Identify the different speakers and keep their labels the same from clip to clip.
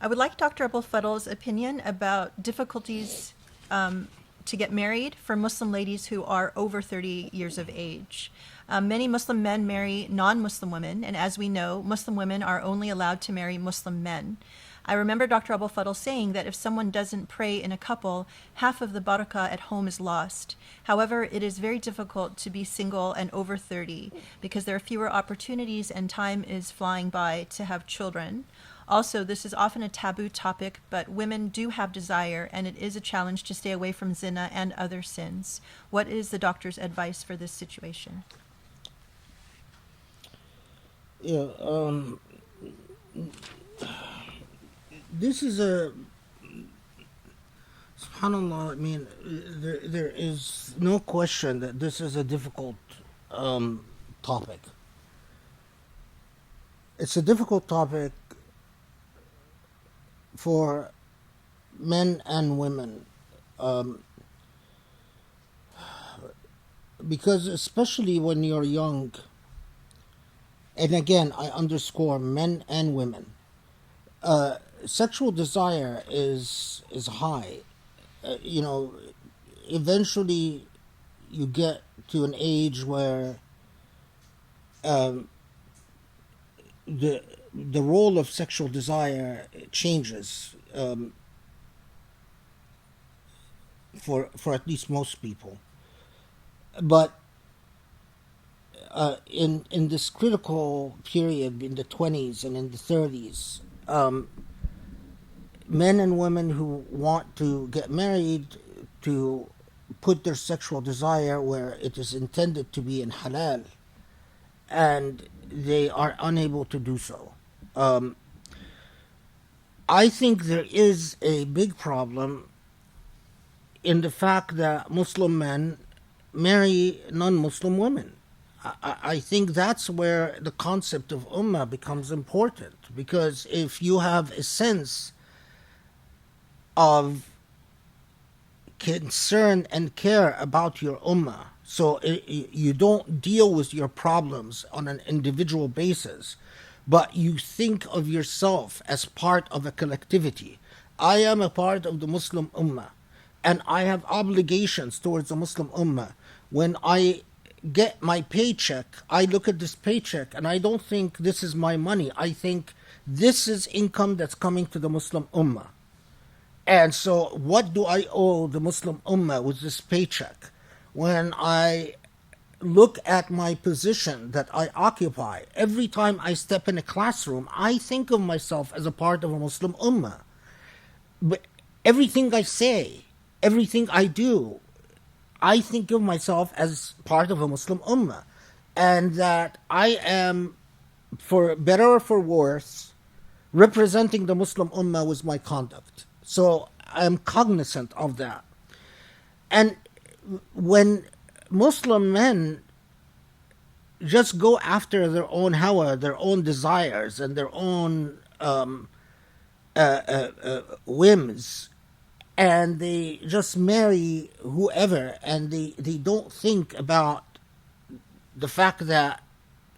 Speaker 1: I would like Dr. Abou El Fadl's opinion about difficulties to get married for Muslim ladies who are over 30 years of age. Many Muslim men marry non-Muslim women, and as we know, Muslim women are only allowed to marry Muslim men. I remember Dr. Abou El Fadl saying that if someone doesn't pray in a couple, half of the baraka at home is lost. However, it is very difficult to be single and over 30 because there are fewer opportunities and time is flying by to have children. Also, this is often a taboo topic, but women do have desire, and it is a challenge to stay away from zina and other sins. What is the doctor's advice for this situation?
Speaker 2: Yeah, this is a, subhanAllah, I mean, there is no question that this is a difficult topic. It's a difficult topic for men and women, because especially when you're young, and again, I underscore men and women, sexual desire is high. Eventually you get to an age where the role of sexual desire changes for at least most people. But in this critical period in the 20s and in the 30s, men and women who want to get married to put their sexual desire where it is intended to be in halal, and they are unable to do so. I think there is a big problem in the fact that Muslim men marry non-Muslim women. I think that's where the concept of ummah becomes important, because if you have a sense of concern and care about your ummah, so you don't deal with your problems on an individual basis, but you think of yourself as part of a collectivity. I am a part of the Muslim ummah, and I have obligations towards the Muslim ummah. When I get my paycheck, I look at this paycheck and I don't think this is my money. I think this is income that's coming to the Muslim ummah. And so what do I owe the Muslim ummah with this paycheck? When I look at my position that I occupy, every time I step in a classroom, I think of myself as a part of a Muslim ummah. But everything I say, everything I do, I think of myself as part of a Muslim ummah. And that I am, for better or for worse, representing the Muslim ummah with my conduct. So I am cognizant of that. And when Muslim men just go after their own hawa, their own desires, and their own whims, and they just marry whoever, and they don't think about the fact that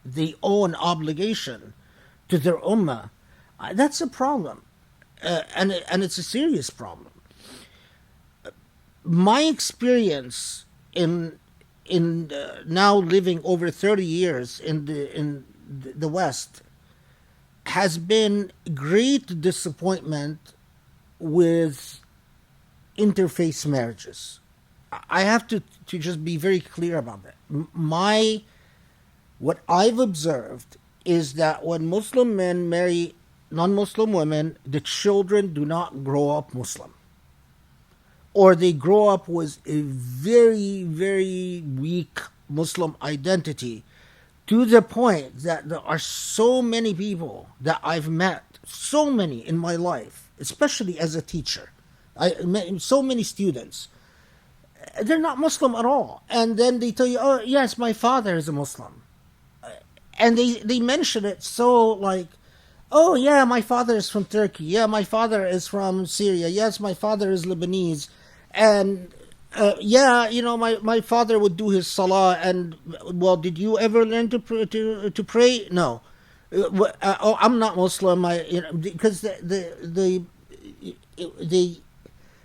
Speaker 2: they owe an obligation to their ummah, that's a problem. And it's a serious problem. My experience in now living over 30 years in the West has been great disappointment with interfaith marriages. I have to just be very clear about that. What I've observed is that when Muslim men marry non-Muslim women, the children do not grow up Muslim. Or they grow up with a very, very weak Muslim identity, to the point that there are so many people that I've met, so many in my life, especially as a teacher. I met so many students. They're not Muslim at all. And then they tell you, oh, yes, my father is a Muslim. And they mention it so like, oh, yeah, my father is from Turkey. Yeah, my father is from Syria. Yes, my father is Lebanese. And yeah, my father would do his salah. And, well, did you ever learn to pray? No. I'm not Muslim. Because the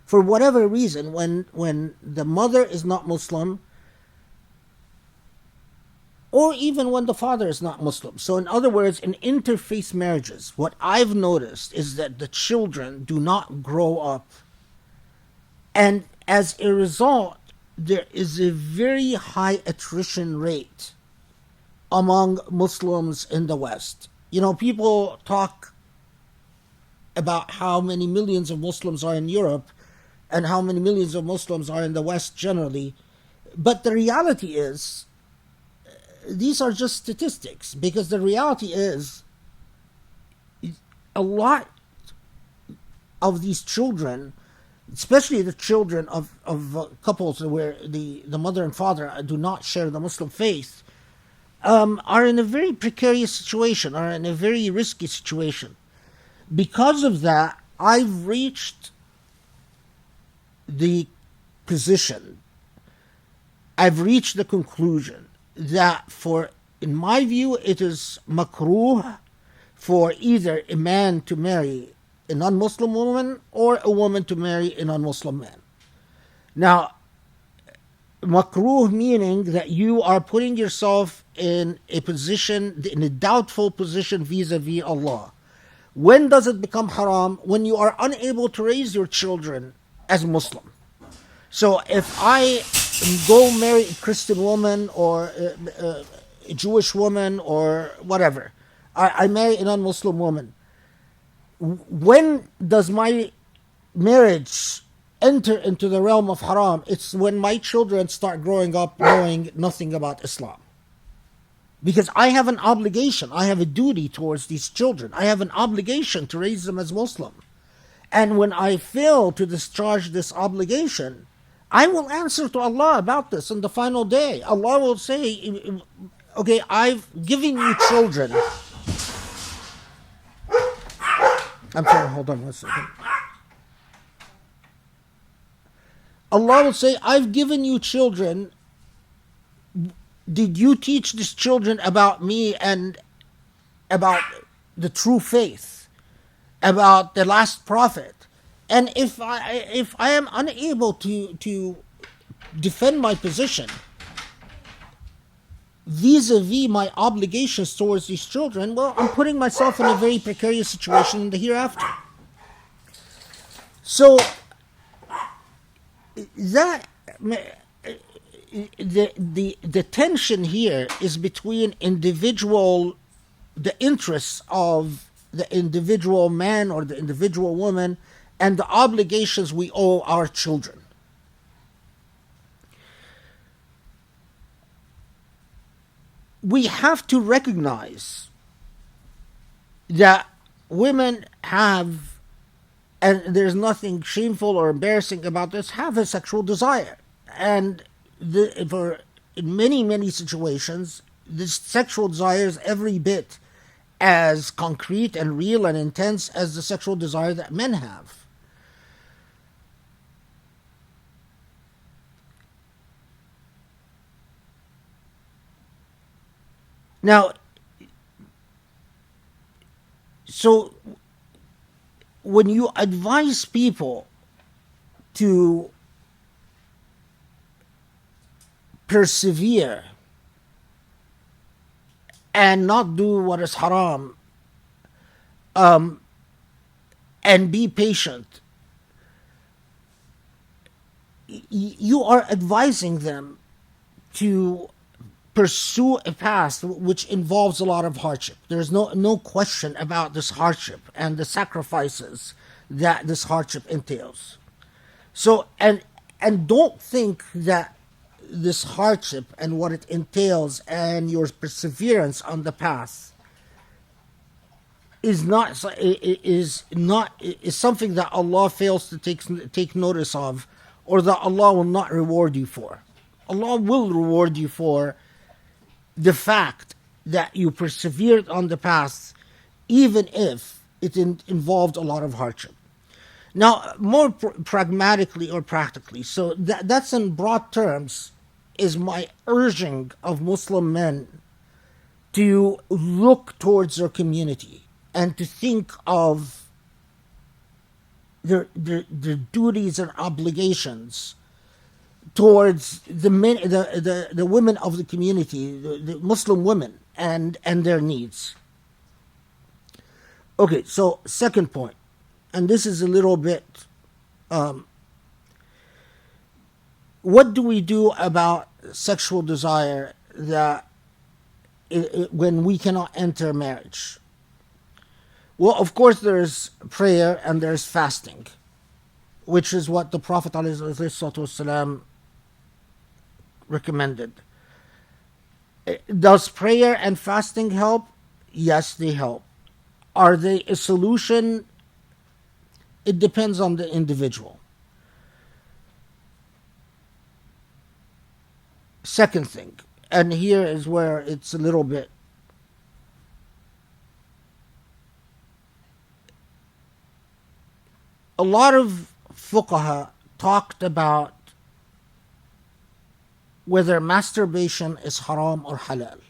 Speaker 2: for whatever reason, when the mother is not Muslim, or even when the father is not Muslim. So, in other words, in interfaith marriages, what I've noticed is that the children do not grow up. And as a result, there is a very high attrition rate among Muslims in the West. People talk about how many millions of Muslims are in Europe and how many millions of Muslims are in the West generally. But the reality is, these are just statistics, because the reality is a lot of these children, especially the children of couples where the mother and father do not share the Muslim faith, are in a very precarious situation, are in a very risky situation. Because of that, I've reached the conclusion that in my view, it is makruh for either a man to marry a non-Muslim woman or a woman to marry a non-Muslim man. Now, makruh meaning that you are putting yourself in a doubtful position vis-a-vis Allah. When does it become haram? When you are unable to raise your children as Muslim. So if I go marry a Christian woman or a Jewish woman or whatever, I marry a non-Muslim woman, when does my marriage enter into the realm of haram? It's when my children start growing up knowing nothing about Islam. Because I have an obligation, I have a duty towards these children. I have an obligation to raise them as Muslim. And when I fail to discharge this obligation, I will answer to Allah about this on the final day. Allah will say, okay, I've given you children. I'm sorry, hold on one second. Allah will say, I've given you children. Did you teach these children about me and about the true faith, about the last prophet? And if I am unable to defend my position vis-a-vis my obligations towards these children, well, I'm putting myself in a very precarious situation in the hereafter. So that the tension here is between the interests of the individual man or the individual woman and the obligations we owe our children. We have to recognize that women have, and there's nothing shameful or embarrassing about this, have a sexual desire. And in many situations, this sexual desire is every bit as concrete and real and intense as the sexual desire that men have. Now, so when you advise people to persevere and not do what is haram, and be patient, you are advising them to pursue a path which involves a lot of hardship. There's no question about this hardship and the sacrifices that this hardship entails. So, and don't think that this hardship and what it entails and your perseverance on the path is something that Allah fails to take notice of, or that Allah will not reward you for. Allah will reward you for the fact that you persevered on the path, even if it involved a lot of hardship. Now, more pragmatically or practically, so that's in broad terms, is my urging of Muslim men to look towards their community and to think of their duties and obligations towards the men, the women of the community, the Muslim women, and their needs. Okay, so second point, and this is a little bit, what do we do about sexual desire that when we cannot enter marriage? Well, of course, there's prayer and there's fasting, which is what the Prophet ﷺ recommended. Does prayer and fasting help? Yes, they help. Are they a solution? It depends on the individual. Second thing, and here is where it's a little bit a lot of fuqaha talked about whether masturbation is haram or halal.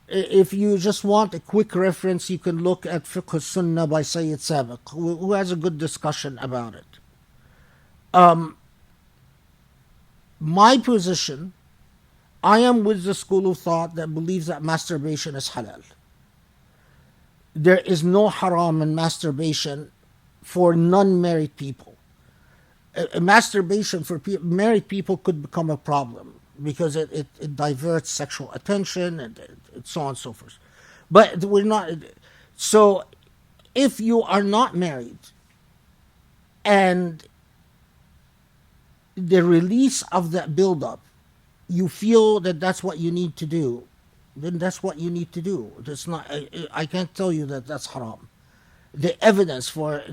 Speaker 2: If you just want a quick reference, you can look at Fiqh al-Sunnah by Sayyid Sabiq, who has a good discussion about it. My position, I am with the school of thought that believes that masturbation is halal. There is no haram in masturbation for non-married people. Masturbation for married people could become a problem because it diverts sexual attention and so on and so forth. But we're not. So if you are not married and the release of that buildup, you feel that that's what you need to do, then that's what you need to do. That's not. I can't tell you that that's haram. The evidence for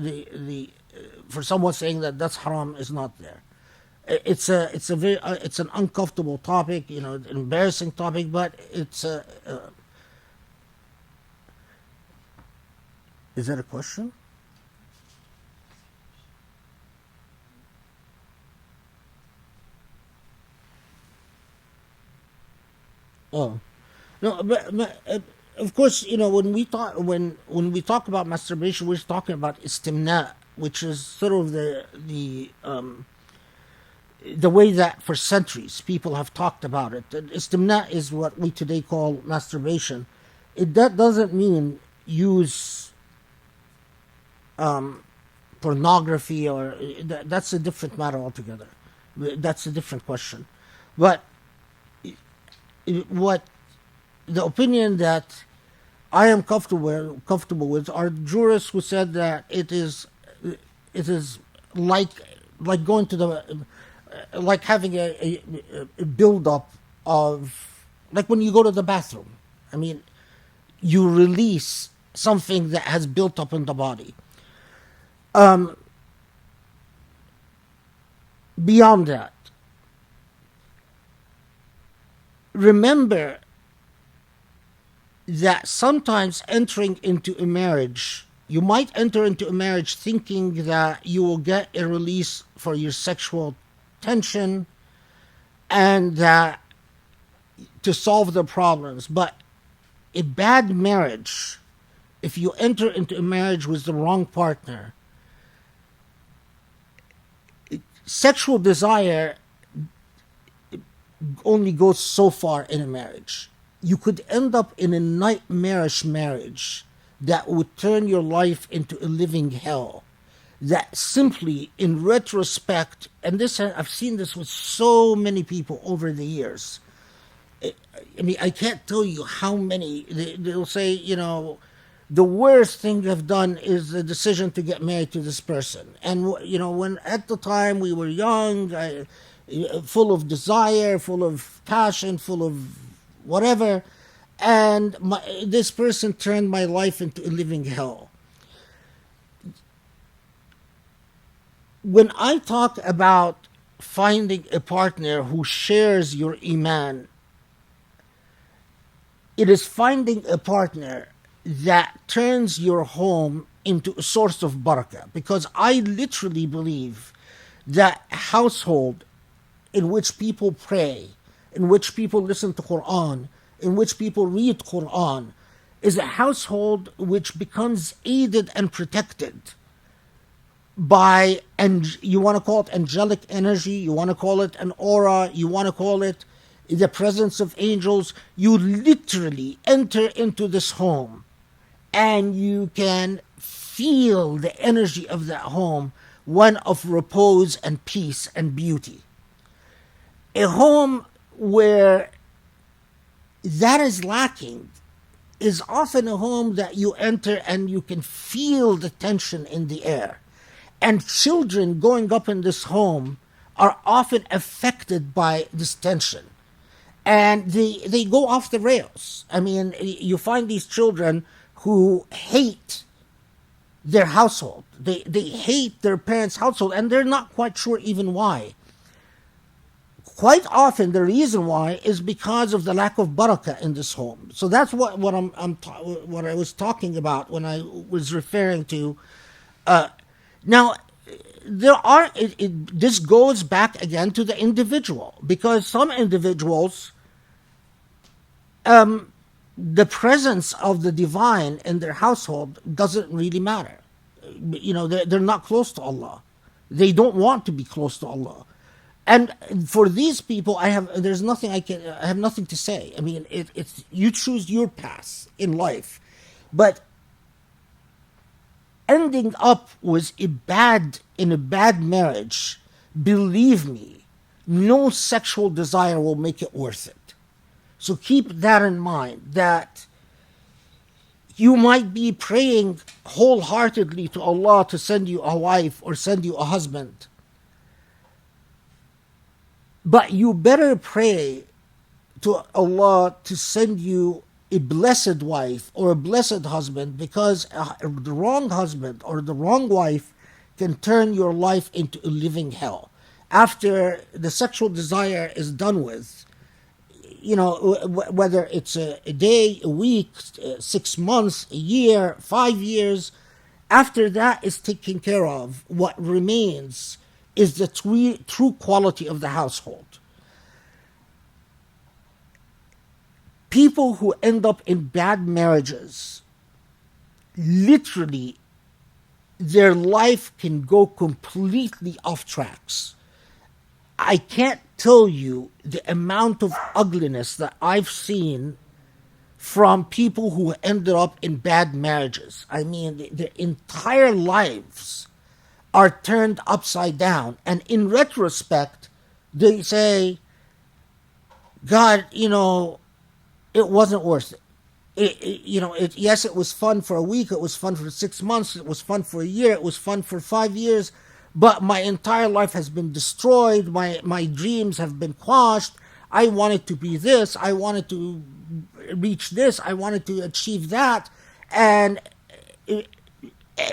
Speaker 2: for someone saying that that's haram is not there. It's an uncomfortable topic, an embarrassing topic, but it's a. Is that a question? Oh, no, but of course, when we talk about masturbation, we're talking about istimna, which is sort of the way that for centuries people have talked about it. And istimna is what we today call masturbation. That doesn't mean use pornography or that's a different matter altogether. That's a different question. But what the opinion that I am comfortable with are jurists who said that it is like going to the like having a build up of, like when you go to the bathroom. I mean, you release something that has built up in the body. Beyond that, remember that sometimes entering into a marriage, you might enter into a marriage thinking that you will get a release for your sexual tension and that to solve the problems. But a bad marriage, if you enter into a marriage with the wrong partner, sexual desire only goes so far in a marriage. You could end up in a nightmarish marriage that would turn your life into a living hell. That simply, in retrospect, and this I've seen this with so many people over the years. I mean, I can't tell you how many. They'll say, the worst thing they've done is the decision to get married to this person. And, when at the time we were young, full of desire, full of passion, full of whatever, and this person turned my life into a living hell. When I talk about finding a partner who shares your iman, it is finding a partner that turns your home into a source of baraka. Because I literally believe that a household in which people pray, in which people listen to Quran, in which people read Quran, is a household which becomes aided and protected by, and you want to call it angelic energy, you want to call it an aura, you want to call it the presence of angels. You literally enter into this home and you can feel the energy of that home, one of repose and peace and beauty. A home where that is lacking is often a home that you enter and you can feel the tension in the air. And children growing up in this home are often affected by this tension. And they go off the rails. I mean, you find these children who hate their household. They hate their parents' household, and they're not quite sure even why. Quite often, the reason why is because of the lack of baraka in this home. So that's what I was talking about when I was referring to. Now, this goes back again to the individual, because some individuals, the presence of the divine in their household doesn't really matter. You know, they're not close to Allah. They don't want to be close to Allah. And for these people, I have nothing to say. I mean, it's you choose your path in life, but ending up in a bad marriage, believe me, no sexual desire will make it worth it. So keep that in mind, that you might be praying wholeheartedly to Allah to send you a wife or send you a husband, but you better pray to Allah to send you a blessed wife or a blessed husband, because the wrong husband or the wrong wife can turn your life into a living hell. After the sexual desire is done with, you know, whether it's a day, a week, 6 months, a year, 5 years, after that is taken care of, what remains is the true quality of the household. People who end up in bad marriages, literally, their life can go completely off tracks. I can't tell you the amount of ugliness that I've seen from people who ended up in bad marriages. I mean, their entire lives are turned upside down. And in retrospect, they say, God, you know, it wasn't worth it. Yes, it was fun for a week, it was fun for 6 months, it was fun for a year, it was fun for 5 years, but my entire life has been destroyed, my dreams have been quashed. I wanted to be this, I wanted to reach this, I wanted to achieve that. And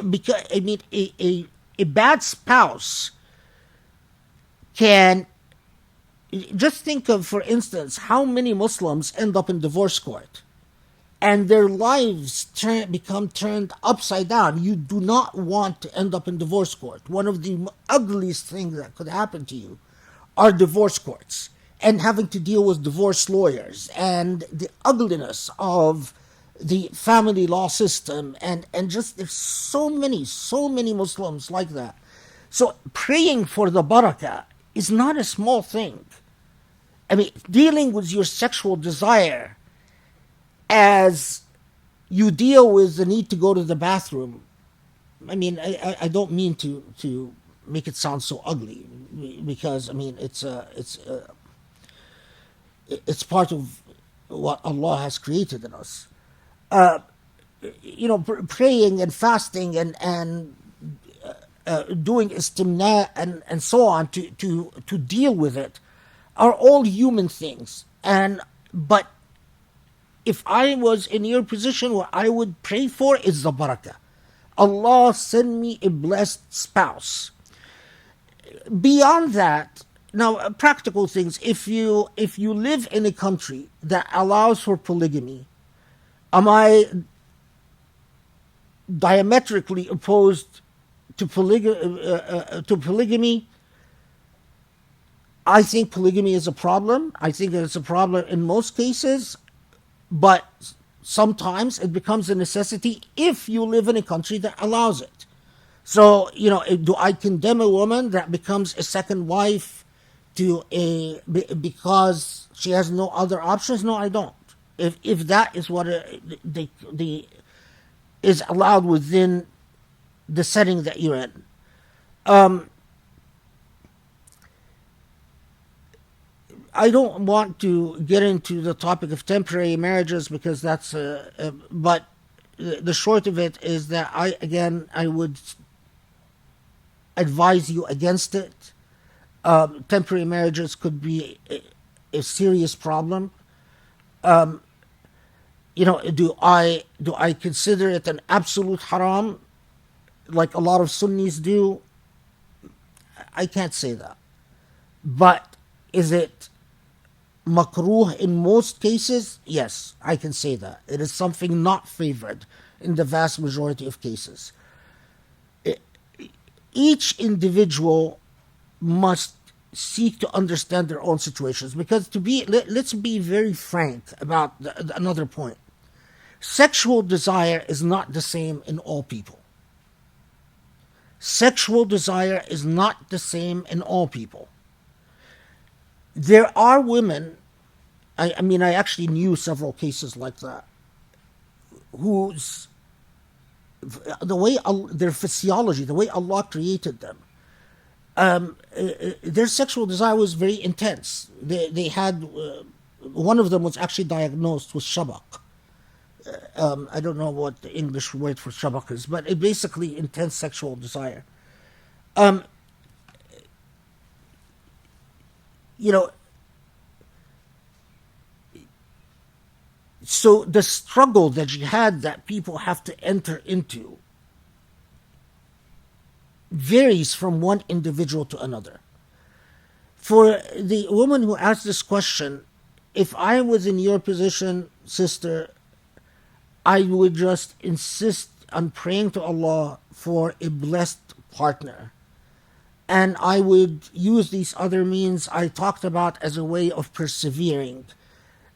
Speaker 2: because, I mean, a bad spouse can, just think of, for instance, how many Muslims end up in divorce court and their lives become turned upside down. You do not want to end up in divorce court. One of the ugliest things that could happen to you are divorce courts, and having to deal with divorce lawyers, and the ugliness of the family law system, and just there's so many Muslims like that. So praying for the barakah is not a small thing. I mean, dealing with your sexual desire as you deal with the need to go to the bathroom. I mean, I don't mean to make it sound so ugly, because I mean it's part of what Allah has created in us. Praying and fasting and doing istimna and so on to deal with it are all human things. But if I was in your position, what I would pray for is the barakah. Allah, send me a blessed spouse. Beyond that, now practical things. If you live in a country that allows for polygamy, am I diametrically opposed to polygamy? I think polygamy is a problem. I think it's a problem in most cases, but sometimes it becomes a necessity if you live in a country that allows it. So, do I condemn a woman that becomes a second wife because she has no other options? No, I don't. If that is what is allowed within the setting that you're in. I don't want to get into the topic of temporary marriages because but the short of it is that I would advise you against it. Temporary marriages could be a serious problem. Do I consider it an absolute haram, like a lot of Sunnis do? I can't say that. But is it makruh in most cases? Yes, I can say that. It is something not favored in the vast majority of cases. Each individual must seek to understand their own situations, because let's be very frank about another point. Sexual desire is not the same in all people. Sexual desire is not the same in all people. There are women, I actually knew several cases like that, whose their physiology, the way Allah created them, their sexual desire was very intense. They had one of them was actually diagnosed with shabak. I don't know what the English word for shabak is, but it basically intense sexual desire. So the struggle, the jihad that people have to enter into varies from one individual to another. For the woman who asked this question, if I was in your position, sister, I would just insist on praying to Allah for a blessed partner. And I would use these other means I talked about as a way of persevering.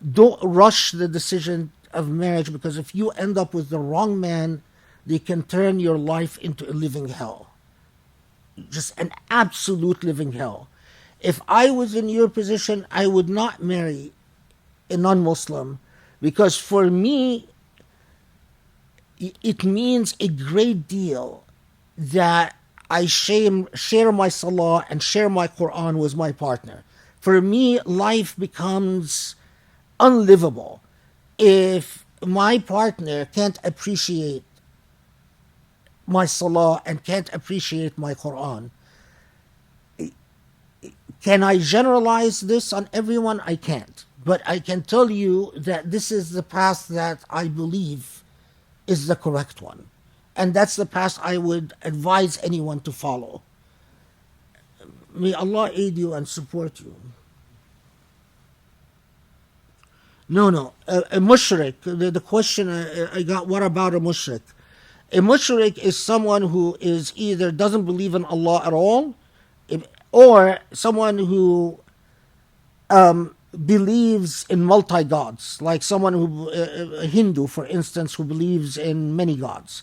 Speaker 2: Don't rush the decision of marriage, because if you end up with the wrong man, they can turn your life into a living hell. Just an absolute living hell. If I was in your position, I would not marry a non-Muslim, because for me, it means a great deal that I share my salah and share my Quran with my partner. For me, life becomes unlivable if my partner can't appreciate my salah and can't appreciate my Quran. Can I generalize this on everyone? I can't. But I can tell you that this is the path that I believe is the correct one. And that's the path I would advise anyone to follow. May Allah aid you and support you. No. A mushrik, the question I got, what about a mushrik? A mushrik is someone who is either doesn't believe in Allah at all, or someone who believes in multi-gods, like someone a Hindu, for instance, who believes in many gods.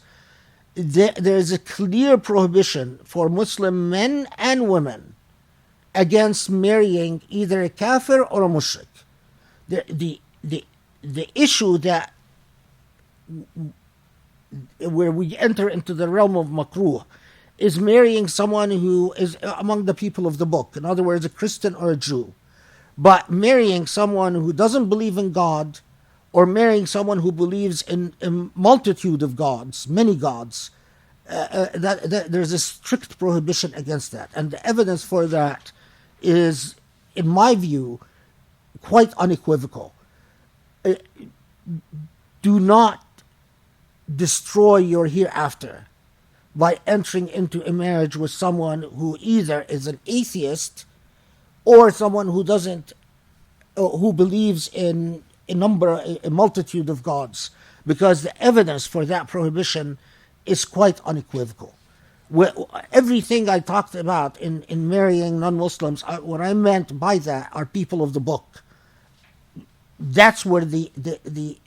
Speaker 2: There is a clear prohibition for Muslim men and women against marrying either a kafir or a mushrik. The issue that where we enter into the realm of makruh is marrying someone who is among the people of the book, in other words, a Christian or a Jew. But marrying someone who doesn't believe in God, or marrying someone who believes in a multitude of gods, many gods, there's a strict prohibition against that. And the evidence for that is, in my view, quite unequivocal. Do not destroy your hereafter by entering into a marriage with someone who either is an atheist or someone who who believes in a multitude of gods, because the evidence for that prohibition is quite unequivocal. Everything I talked about in marrying non-Muslims, what I meant by that are people of the book. That's where the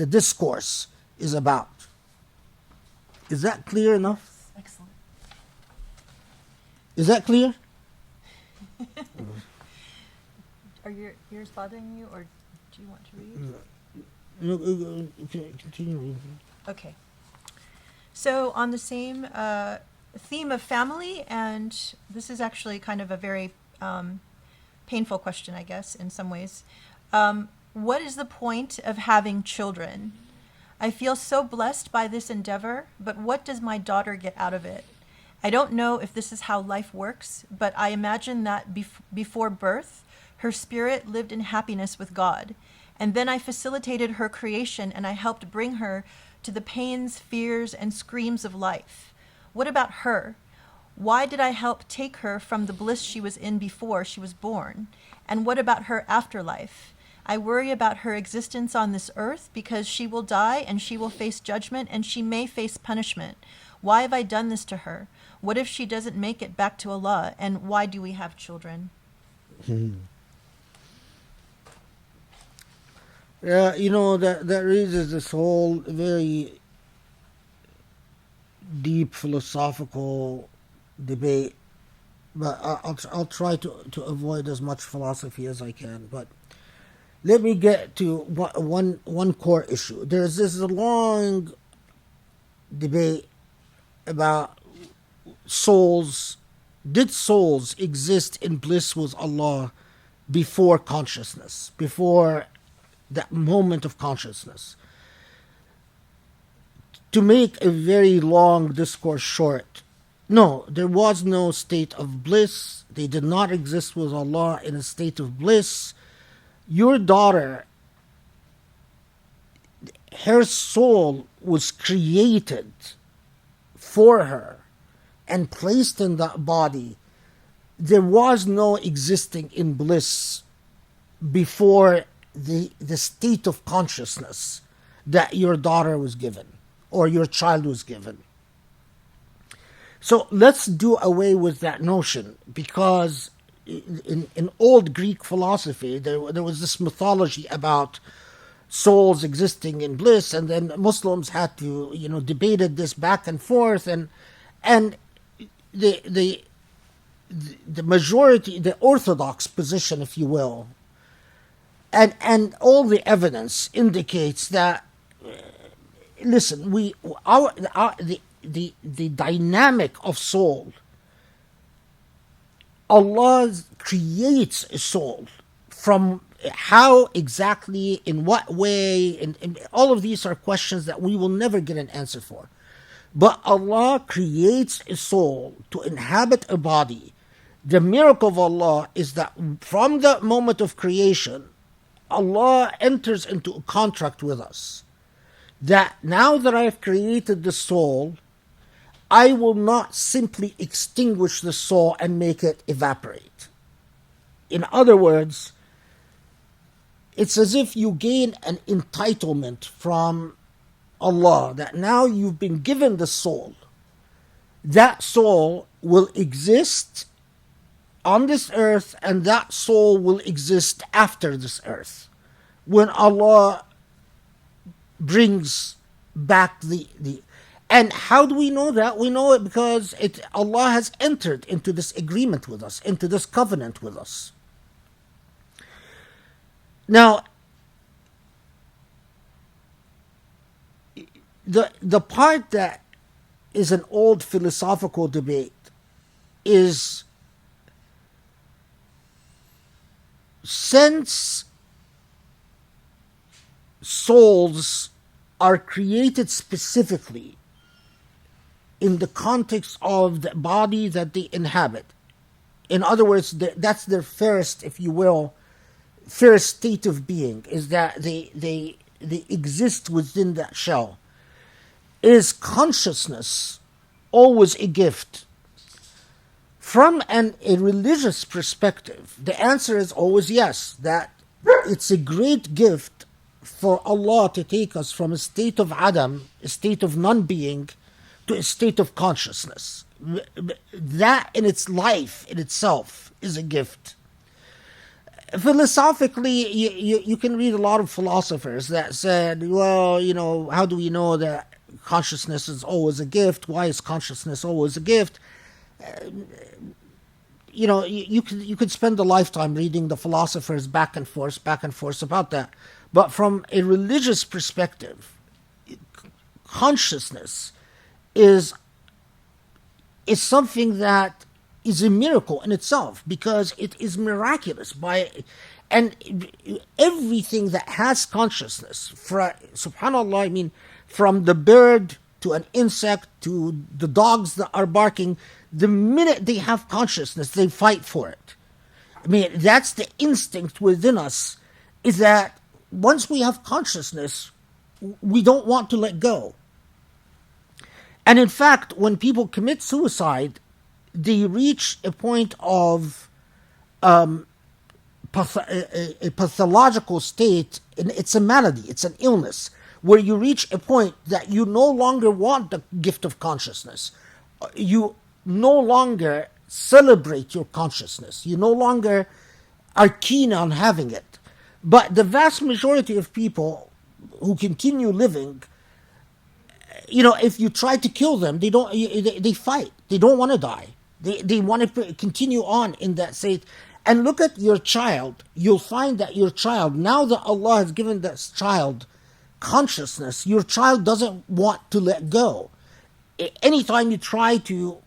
Speaker 2: discourse is about. Is that clear enough?
Speaker 1: Excellent.
Speaker 2: Is that clear?
Speaker 1: Are your ears bothering you, or do you want to read?
Speaker 2: Continue.
Speaker 1: Okay. So on the same theme of family, and this is actually kind of a very painful question, I guess, in some ways. What is the point of having children? I feel so blessed by this endeavor, but what does my daughter get out of it? I don't know if this is how life works, but I imagine that before birth, her spirit lived in happiness with God. And then I facilitated her creation, and I helped bring her to the pains, fears, and screams of life. What about her? Why did I help take her from the bliss she was in before she was born? And what about her afterlife? I worry about her existence on this earth because she will die and she will face judgment and she may face punishment. Why have I done this to her? What if she doesn't make it back to Allah? And why do we have children?
Speaker 2: Yeah, that raises this whole very deep philosophical debate, but I'll try to avoid as much philosophy as I can. But let me get to one core issue. There's this long debate about souls. Did souls exist in bliss with Allah before consciousness, before that moment of consciousness? To make a very long discourse short, no, there was no state of bliss. They did not exist with Allah in a state of bliss. Your daughter, her soul was created for her and placed in that body. There was no existing in bliss before the state of consciousness that your daughter was given or your child was given. So let's do away with that notion, because in old Greek philosophy there was this mythology about souls existing in bliss, and then Muslims had to debated this back and forth, and the majority, the orthodox position, if you will, and all the evidence indicates that, listen, the dynamic of soul, Allah creates a soul. From how exactly, in what way, and all of these are questions that we will never get an answer for. But Allah creates a soul to inhabit a body. The miracle of Allah is that from the moment of creation, Allah enters into a contract with us, that now that I have created the soul, I will not simply extinguish the soul and make it evaporate. In other words, it's as if you gain an entitlement from Allah, that now you've been given the soul. That soul will exist on this earth, and that soul will exist after this earth, when Allah brings back the and how do we know that? We know it because Allah has entered into this agreement with us, into this covenant with us. Now, the part that is an old philosophical debate is, since souls are created specifically in the context of the body that they inhabit, in other words, that's their first, if you will, first state of being, is that they exist within that shell. Is consciousness always a gift? From a religious perspective, the answer is always yes, that it's a great gift for Allah to take us from a state of Adam, a state of non-being, to to a state of consciousness. That in its life, in itself, is a gift. Philosophically, you can read a lot of philosophers that said, well, how do we know that consciousness is always a gift? Why is consciousness always a gift? You could spend a lifetime reading the philosophers back and forth about that. But from a religious perspective, consciousness is something that is a miracle in itself, because it is miraculous and everything that has consciousness, subhanallah, I mean, from the bird to an insect to the dogs that are barking, the minute they have consciousness, they fight for it. I mean, that's the instinct within us, is that once we have consciousness, we don't want to let go. And in fact, when people commit suicide, they reach a point of a pathological state. It's a malady, it's an illness, where you reach a point that you no longer want the gift of consciousness. You no longer celebrate your consciousness. You no longer are keen on having it. But the vast majority of people who continue living, if you try to kill them, they fight. They don't want to die. They want to continue on in that state. And look at your child. You'll find that your child, now that Allah has given this child consciousness, your child doesn't want to let go. Anytime you try to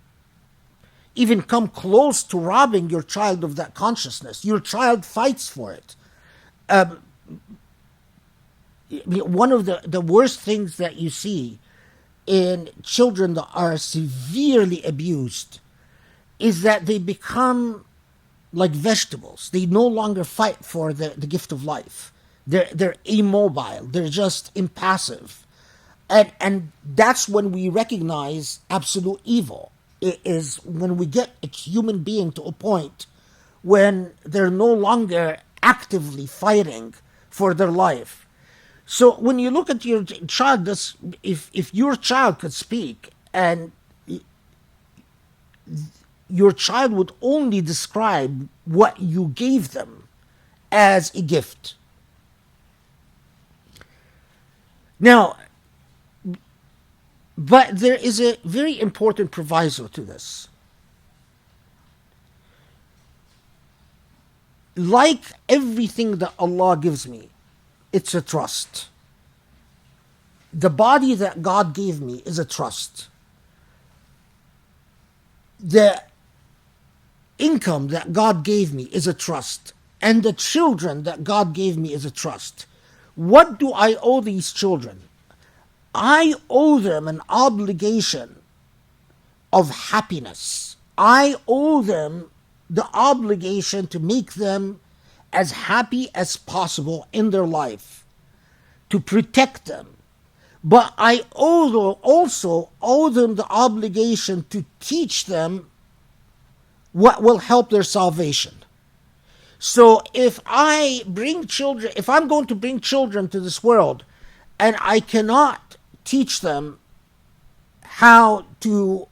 Speaker 2: even come close to robbing your child of that consciousness, your child fights for it. One of the worst things that you see in children that are severely abused is that they become like vegetables. They no longer fight for the gift of life. They're immobile. They're just impassive. And that's when we recognize absolute evil. It is when we get a human being to a point when they're no longer actively fighting for their life. So when you look at your child, if your child could speak, and your child would only describe what you gave them as a gift. Now, but there is a very important proviso to this. Like everything that Allah gives me, it's a trust. The body that God gave me is a trust. The income that God gave me is a trust. And the children that God gave me is a trust. What do I owe these children? I owe them an obligation of happiness. I owe them the obligation to make them as happy as possible in their life, to protect them. But I also owe them the obligation to teach them what will help their salvation. So if I'm going to bring children to this world, and I cannot teach them how to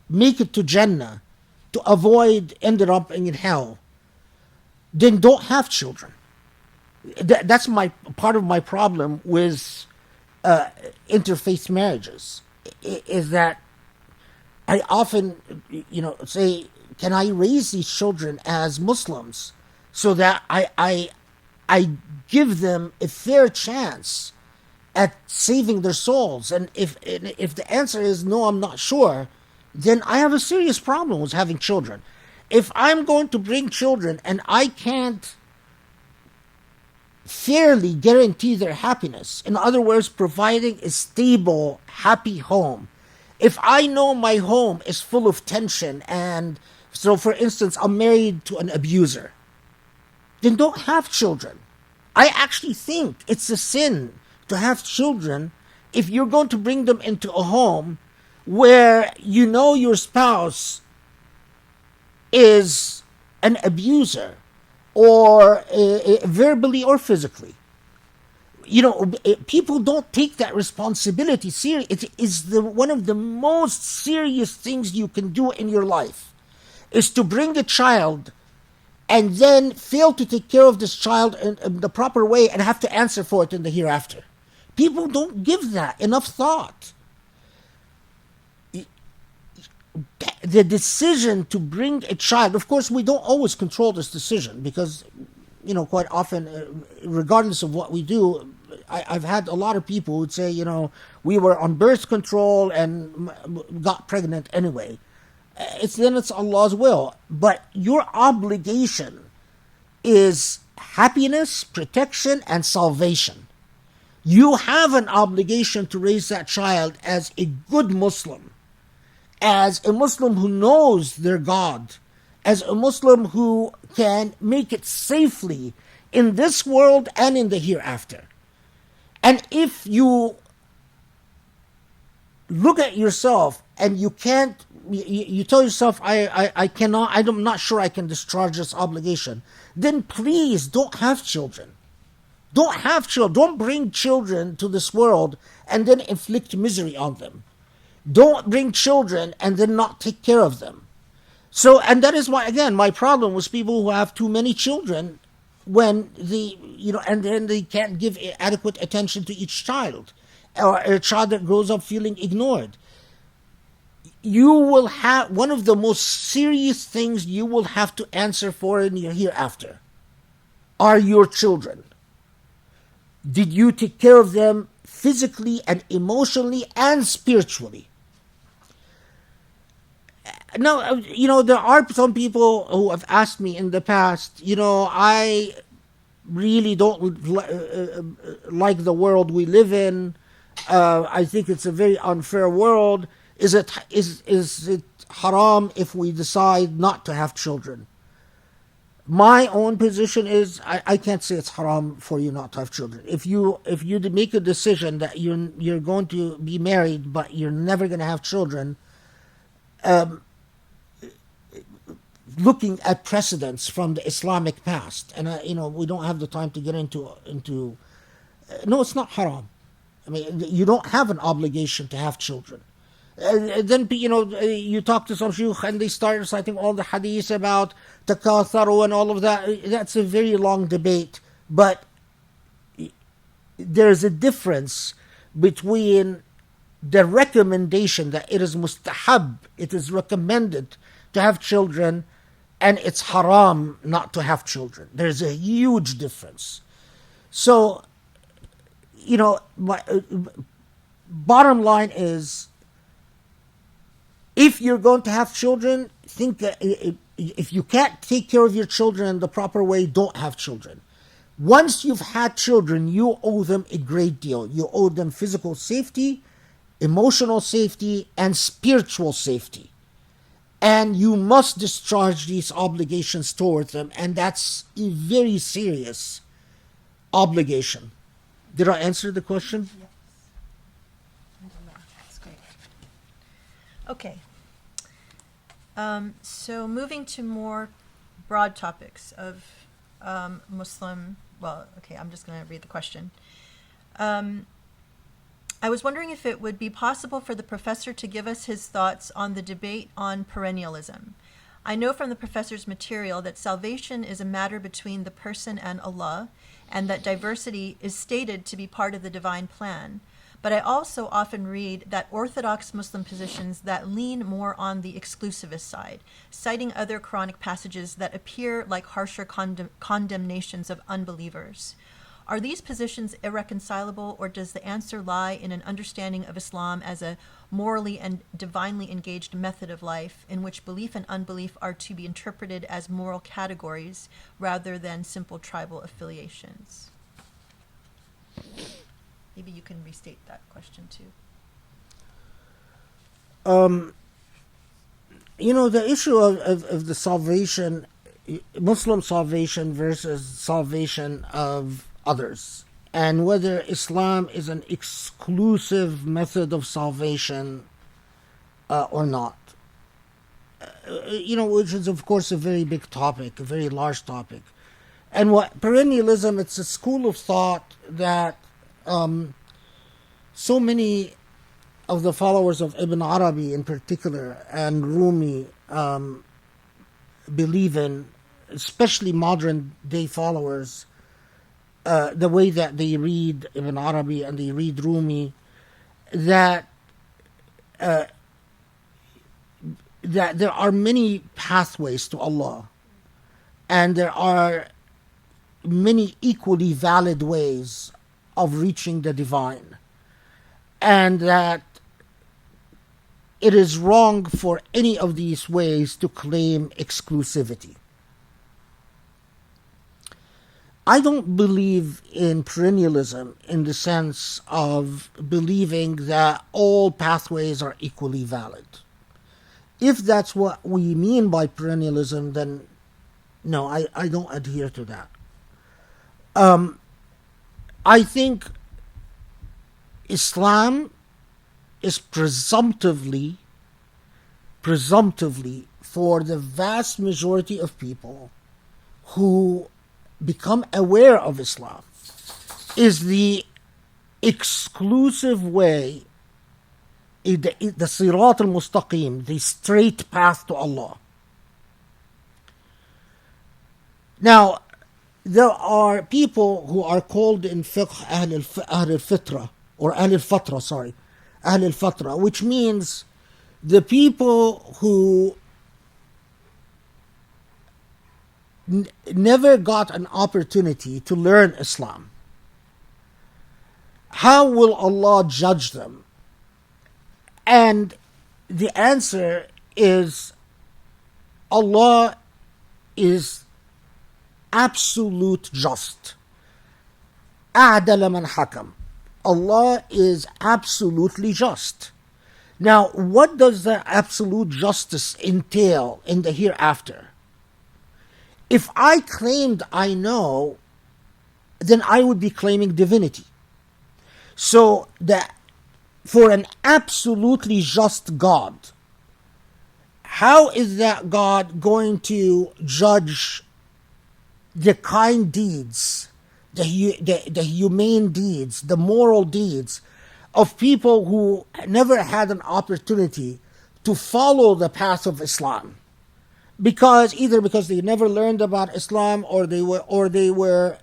Speaker 2: make it to Jannah, to avoid ending up in hell, then don't have children. That's part of my problem with interfaith marriages, is that I often, say, can I raise these children as Muslims so that I give them a fair chance at saving their souls? And if the answer is no, I'm not sure, then I have a serious problem with having children. If I'm going to bring children and I can't fairly guarantee their happiness, in other words, providing a stable, happy home, if I know my home is full of tension, and so, for instance, I'm married to an abuser, then don't have children. I actually think it's a sin to have children if you're going to bring them into a home where your spouse is an abuser, or verbally or physically. people don't take that responsibility serious. It is one of the most serious things you can do in your life, is to bring a child and then fail to take care of this child in the proper way and have to answer for it in the hereafter. People don't give that enough thought. The decision to bring a child, of course, we don't always control this decision because, quite often, regardless of what we do, I've had a lot of people who'd say, we were on birth control and got pregnant anyway. It's Allah's will. But your obligation is happiness, protection, and salvation. You have an obligation to raise that child as a good Muslim, as a Muslim who knows their God, as a Muslim who can make it safely in this world and in the hereafter. And if you look at yourself and you can't, you tell yourself, I cannot, I'm not sure I can discharge this obligation, then please don't have children. Don't have children. Don't bring children to this world and then inflict misery on them. Don't bring children and then not take care of them. So, and that is why, again, my problem with people who have too many children when and then they can't give adequate attention to each child, or a child that grows up feeling ignored. You will have, one of the most serious things you will have to answer for in your hereafter are your children. Did you take care of them physically and emotionally and spiritually? Now, there are some people who have asked me in the past, I really don't like the world we live in. I think it's a very unfair world. Is it haram if we decide not to have children? My own position is I can't say it's haram for you not to have children. If you make a decision that you're going to be married but you're never going to have children, looking at precedents from the Islamic past, and we don't have the time to get into. No, it's not haram. I mean, you don't have an obligation to have children. Then you talk to some shuyukh and they start reciting all the hadiths about takatharu and all of that. That's a very long debate, but there's a difference between the recommendation that it is mustahab, it is recommended to have children, and it's haram not to have children. There's a huge difference. So, my bottom line is, if you're going to have children, think if you can't take care of your children in the proper way, don't have children. Once you've had children, you owe them a great deal. You owe them physical safety, emotional safety, and spiritual safety. And you must discharge these obligations towards them, and that's a very serious obligation. Did I answer the question?
Speaker 1: Yes. That's great. Okay. So moving to more broad topics of Muslim, I'm just going to read the question. I was wondering if it would be possible for the professor to give us his thoughts on the debate on perennialism. I know from the professor's material that salvation is a matter between the person and Allah, and that diversity is stated to be part of the divine plan. But I also often read that orthodox Muslim positions that lean more on the exclusivist side, citing other Quranic passages that appear like harsher condemnations of unbelievers. Are these positions irreconcilable, or does the answer lie in an understanding of Islam as a morally and divinely engaged method of life in which belief and unbelief are to be interpreted as moral categories rather than simple tribal affiliations? Maybe you can restate that question too.
Speaker 2: The issue of the salvation, Muslim salvation versus salvation of others, and whether Islam is an exclusive method of salvation or not, which is of course a very big topic, a very large topic. And what perennialism, it's a school of thought that so many of the followers of Ibn Arabi in particular and Rumi believe in, especially modern day followers, the way that they read Ibn Arabi and they read Rumi, that that there are many pathways to Allah, and there are many equally valid ways of reaching the divine, and that it is wrong for any of these ways to claim exclusivity. I don't believe in perennialism in the sense of believing that all pathways are equally valid. If that's what we mean by perennialism, then no, I don't adhere to that. I think Islam is presumptively for the vast majority of people who become aware of Islam, is the exclusive way, the Sirat al-Mustaqim, the straight path to Allah. Now, there are people who are called in fiqh Ahl al-Fitra, or Ahl al-Fatra, sorry, Ahl al-Fatra, which means the people who never got an opportunity to learn Islam. How will Allah judge them? And the answer is Allah is absolute just. أعدل من حكم. Allah is absolutely just. Now, what does the absolute justice entail in the hereafter? If I claimed I know, then I would be claiming divinity. So that for an absolutely just God, how is that God going to judge the kind deeds, the humane deeds, the moral deeds of people who never had an opportunity to follow the path of Islam? Because they never learned about Islam, or they were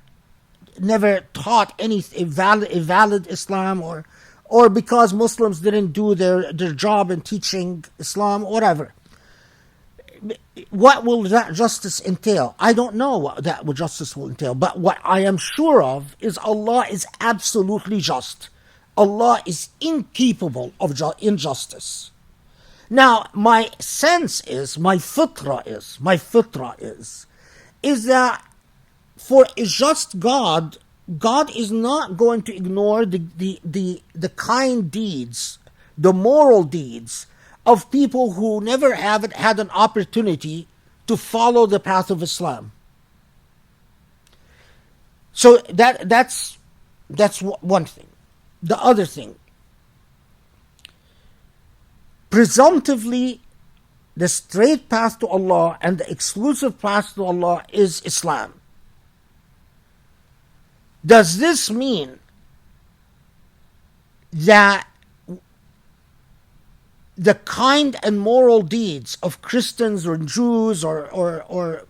Speaker 2: never taught any valid Islam, or because Muslims didn't do their job in teaching Islam, whatever. What will that justice entail? I don't know what that justice will entail, but what I am sure of is Allah is absolutely just. Allah is incapable of injustice. Now, my sense is, my fitra is that for a just God, God is not going to ignore the kind deeds, the moral deeds of people who never have had an opportunity to follow the path of Islam. So that's one thing. The other thing, presumptively, the straight path to Allah and the exclusive path to Allah is Islam. Does this mean that the kind and moral deeds of Christians or Jews or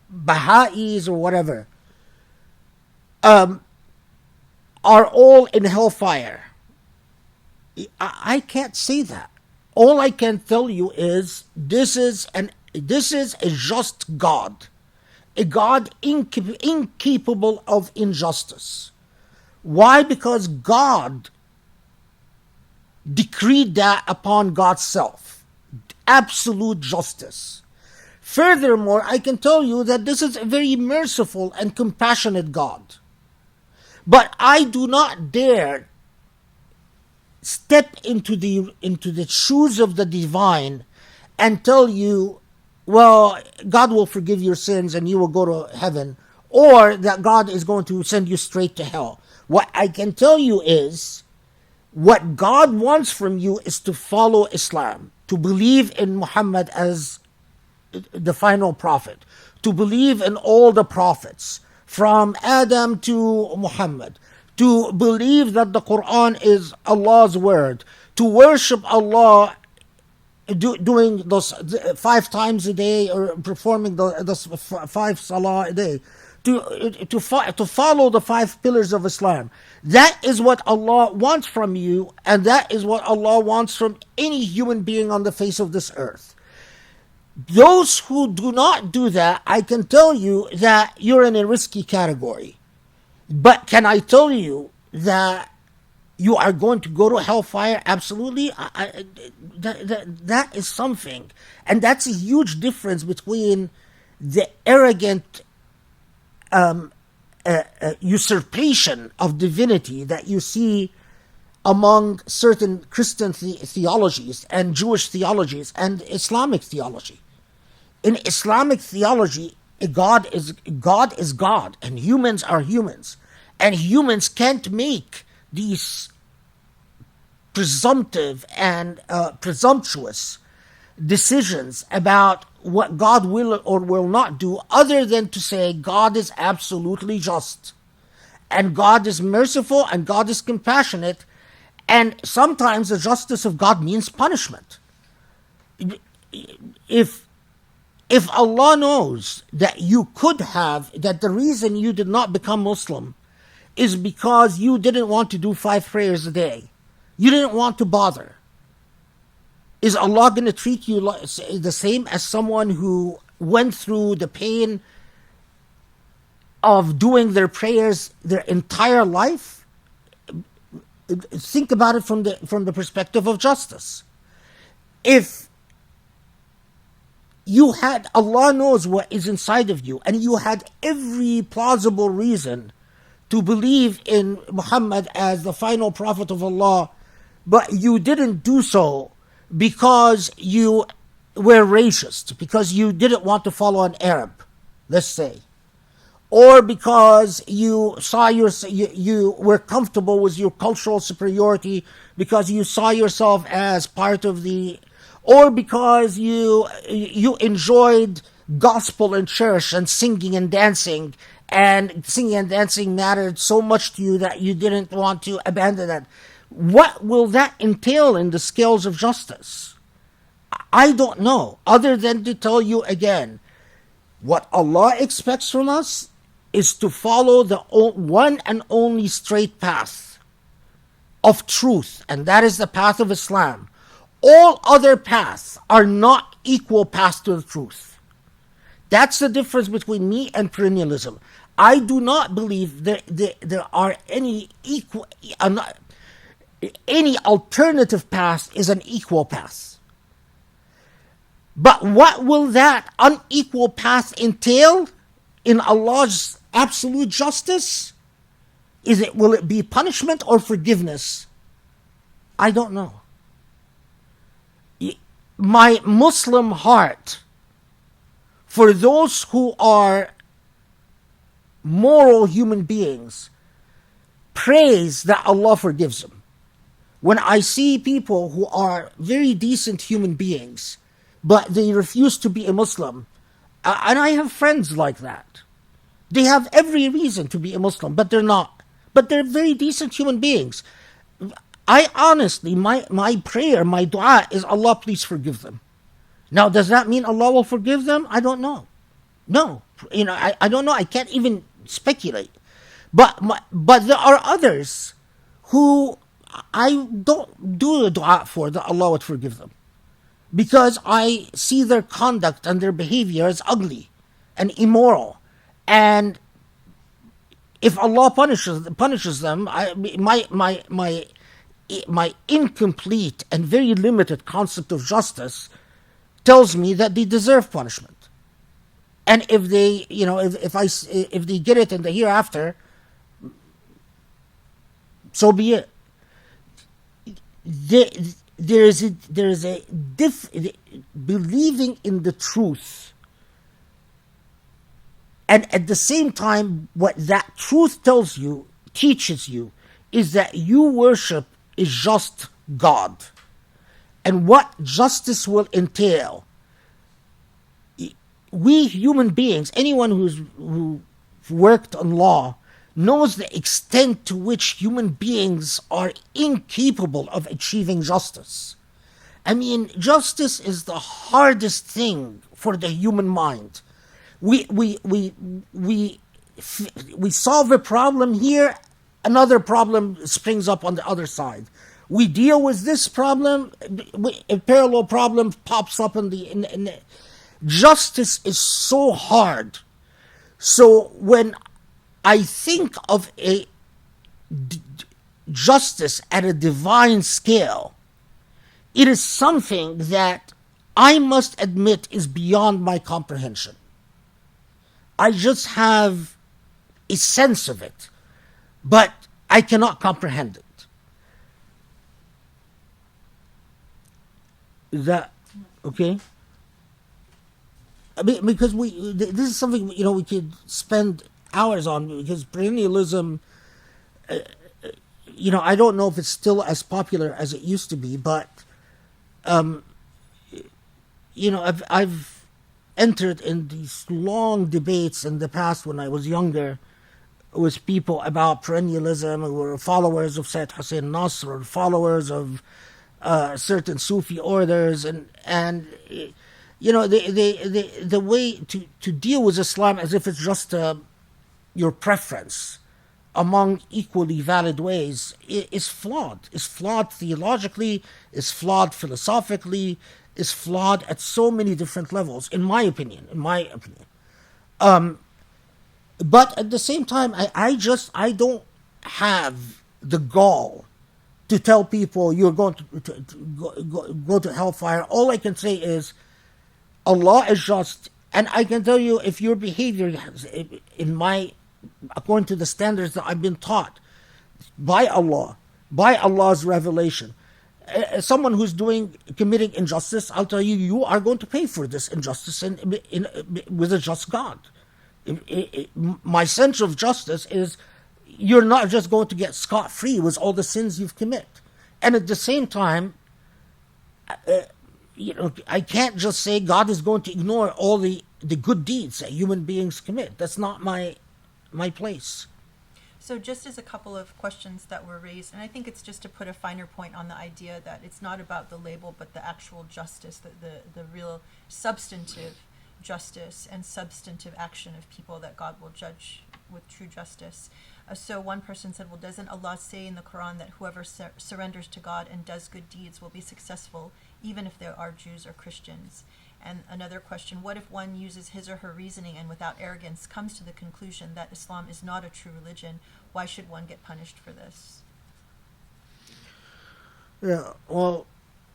Speaker 2: Baha'is or whatever are all in hellfire? I can't say that. All I can tell you is this is a just God, a God incapable of injustice. Why? Because God decreed that upon God's self, absolute justice. Furthermore, I can tell you that this is a very merciful and compassionate God. But I do not dare step into the shoes of the divine and tell you, well, God will forgive your sins and you will go to heaven, or that God is going to send you straight to hell. What I can tell you is, what God wants from you is to follow Islam, to believe in Muhammad as the final prophet, to believe in all the prophets, from Adam to Muhammad, to believe that the Quran is Allah's word, to worship Allah doing those 5 times a day, or performing those 5 salah a day, to follow the 5 pillars of Islam. That is what Allah wants from you, and that is what Allah wants from any human being on the face of this earth. Those who do not do that, I can tell you that you're in a risky category. But can I tell you that you are going to go to hellfire? Absolutely. That is something. And that's a huge difference between the arrogant usurpation of divinity that you see among certain Christian theologies and Jewish theologies and Islamic theology. In Islamic theology, God is God, and humans are humans. And humans can't make these presumptive and presumptuous decisions about what God will or will not do, other than to say God is absolutely just, and God is merciful, and God is compassionate, and sometimes the justice of God means punishment. If Allah knows that you could have, that the reason you did not become Muslim is because you didn't want to do 5 prayers a day, you didn't want to bother, is Allah going to treat you the same as someone who went through the pain of doing their prayers their entire life? Think about it from the perspective of justice. If you had, Allah knows what is inside of you, and you had every plausible reason to believe in Muhammad as the final prophet of Allah, but you didn't do so because you were racist, because you didn't want to follow an Arab, let's say, or because you saw you were comfortable with your cultural superiority, because you saw yourself as part of the, or because you enjoyed gospel in church and singing and dancing, and singing and dancing mattered so much to you that you didn't want to abandon that. What will that entail in the scales of justice? I don't know, other than to tell you again, what Allah expects from us is to follow the one and only straight path of truth, and that is the path of Islam. All other paths are not equal paths to the truth. That's the difference between me and perennialism. I do not believe there are any alternative path is an equal path. But what will that unequal path entail in Allah's absolute justice? Will it be punishment or forgiveness? I don't know. My Muslim heart, for those who are moral human beings, prays that Allah forgives them. When I see people who are very decent human beings, but they refuse to be a Muslim, and I have friends like that, they have every reason to be a Muslim, but they're not. But they're very decent human beings. I honestly, my prayer, my dua is, Allah, please forgive them. Now, does that mean Allah will forgive them? I don't know. No, I don't know. I can't even speculate. But there are others who I don't do a dua for that Allah would forgive them, because I see their conduct and their behavior as ugly and immoral. And if Allah punishes them, my incomplete and very limited concept of justice tells me that they deserve punishment. And if they, if they get it in the hereafter, so be it. There is a believing in the truth, and at the same time, what that truth tells you, teaches you, is that you worship is just God, and what justice will entail. We human beings, anyone who worked on law, knows the extent to which human beings are incapable of achieving justice. I mean, justice is the hardest thing for the human mind. We solve a problem here, another problem springs up on the other side. We deal with this problem, a parallel problem pops up in the justice is so hard. So when I think of a justice at a divine scale, it is something that I must admit is beyond my comprehension. I just have a sense of it, but I cannot comprehend it. Is that okay? I mean, because this is something we could spend hours on, because perennialism, I don't know if it's still as popular as it used to be, but I've entered in these long debates in the past when I was younger with people about perennialism, who were followers of Sayyid Hussein Nasr, or followers of certain Sufi orders, and the way to deal with Islam as if it's just your preference among equally valid ways is flawed. Is flawed theologically, is flawed philosophically, is flawed at so many different levels, in my opinion. But at the same time, I don't have the gall to tell people you're going to go to hellfire. All I can say is Allah is just, and I can tell you, if your behavior according to the standards that I've been taught by Allah, by Allah's revelation, someone who's committing injustice, I'll tell you, you are going to pay for this injustice with a just God. My sense of justice is you're not just going to get scot-free with all the sins you've committed. And at the same time, I can't just say God is going to ignore all the good deeds that human beings commit. That's not my place.
Speaker 1: So just as a couple of questions that were raised, and I think it's just to put a finer point on the idea that it's not about the label, but the actual justice, the real substantive justice and substantive action of people that God will judge with true justice. So one person said, well, doesn't Allah say in the Quran that whoever surrenders to God and does good deeds will be successful, even if there are Jews or Christians? And another question, what if one uses his or her reasoning and without arrogance comes to the conclusion that Islam is not a true religion? Why should one get punished for this?
Speaker 2: Yeah, well,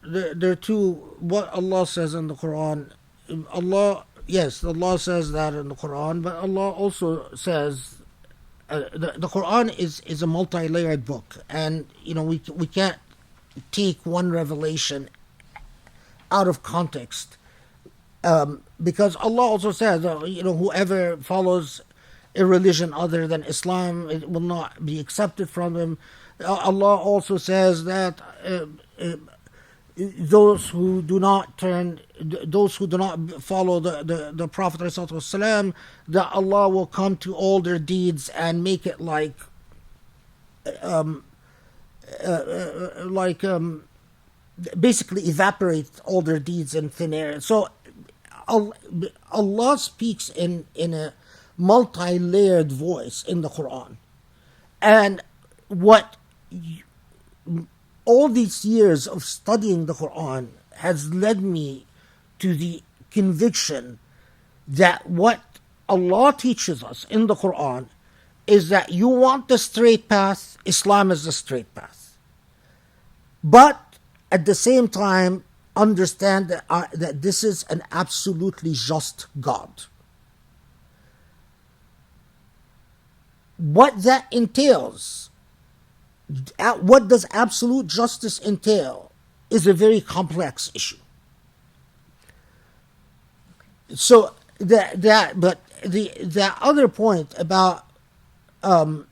Speaker 2: there are two. What Allah says in the Quran, Allah says that in the Quran, but Allah also says, the Quran is a multi-layered book, and we can't take one revelation out of context, because Allah also says whoever follows a religion other than Islam, it will not be accepted from him. Allah also says that those who do not follow the Prophet ﷺ, that Allah will come to all their deeds and make it basically evaporate all their deeds in thin air. So Allah speaks in a multi-layered voice in the Quran, and all these years of studying the Quran has led me to the conviction that what Allah teaches us in the Quran is that you want the straight path, Islam is the straight path. But at the same time, understand that this is an absolutely just God. What that entails, what does absolute justice entail, is a very complex issue. So but the other point about a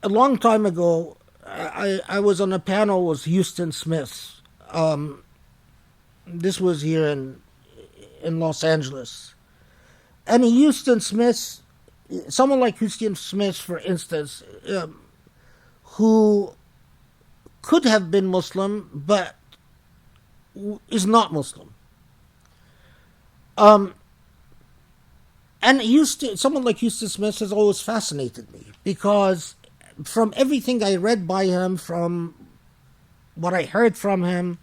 Speaker 2: long time ago, I was on a panel with Houston Smith. This was here in in Los Angeles. And Houston Smith, someone like Houston Smith, for instance, who could have been Muslim but is not Muslim. And someone like Houston Smith has always fascinated me, because from everything I read by him, from what I heard from him,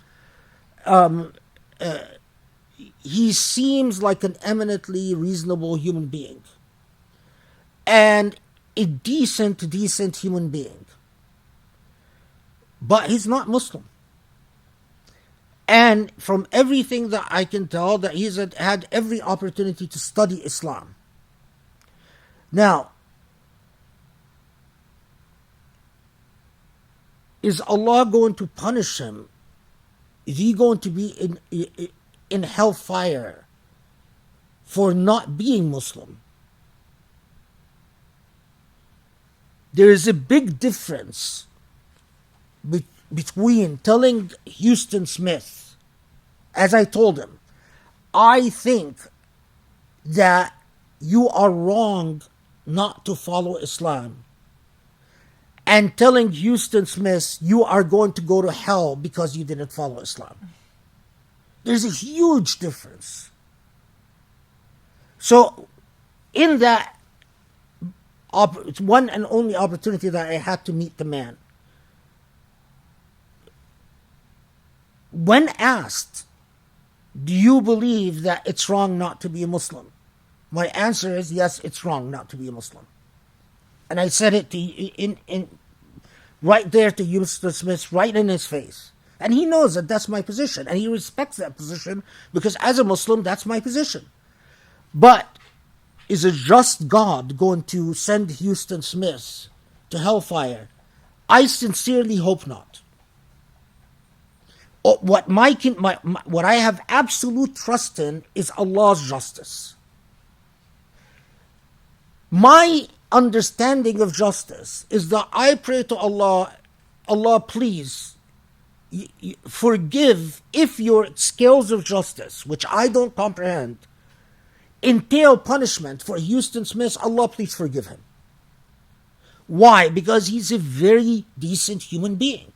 Speaker 2: he seems like an eminently reasonable human being. And a decent human being. But he's not Muslim. And from everything that I can tell, that he's had every opportunity to study Islam. Now, is Allah going to punish him? Is he going to be in hellfire for not being Muslim? There is a big difference between telling Houston Smith, as I told him, I think that you are wrong not to follow Islam, and telling Houston Smith, you are going to go to hell because you didn't follow Islam. There's a huge difference. So, in that one and only opportunity that I had to meet the man, when asked, do you believe that it's wrong not to be a Muslim? My answer is, yes, it's wrong not to be a Muslim. And I said it to right there to Houston Smith, right in his face. And he knows that that's my position, and he respects that position, because as a Muslim, that's my position. But is a just God going to send Houston Smith to hellfire? I sincerely hope not. What I have absolute trust in is Allah's justice. My understanding of justice is that I pray to Allah, Allah, please forgive if your scales of justice, which I don't comprehend, entail punishment for Houston Smith. Allah, please forgive him. Why? Because he's a very decent human being.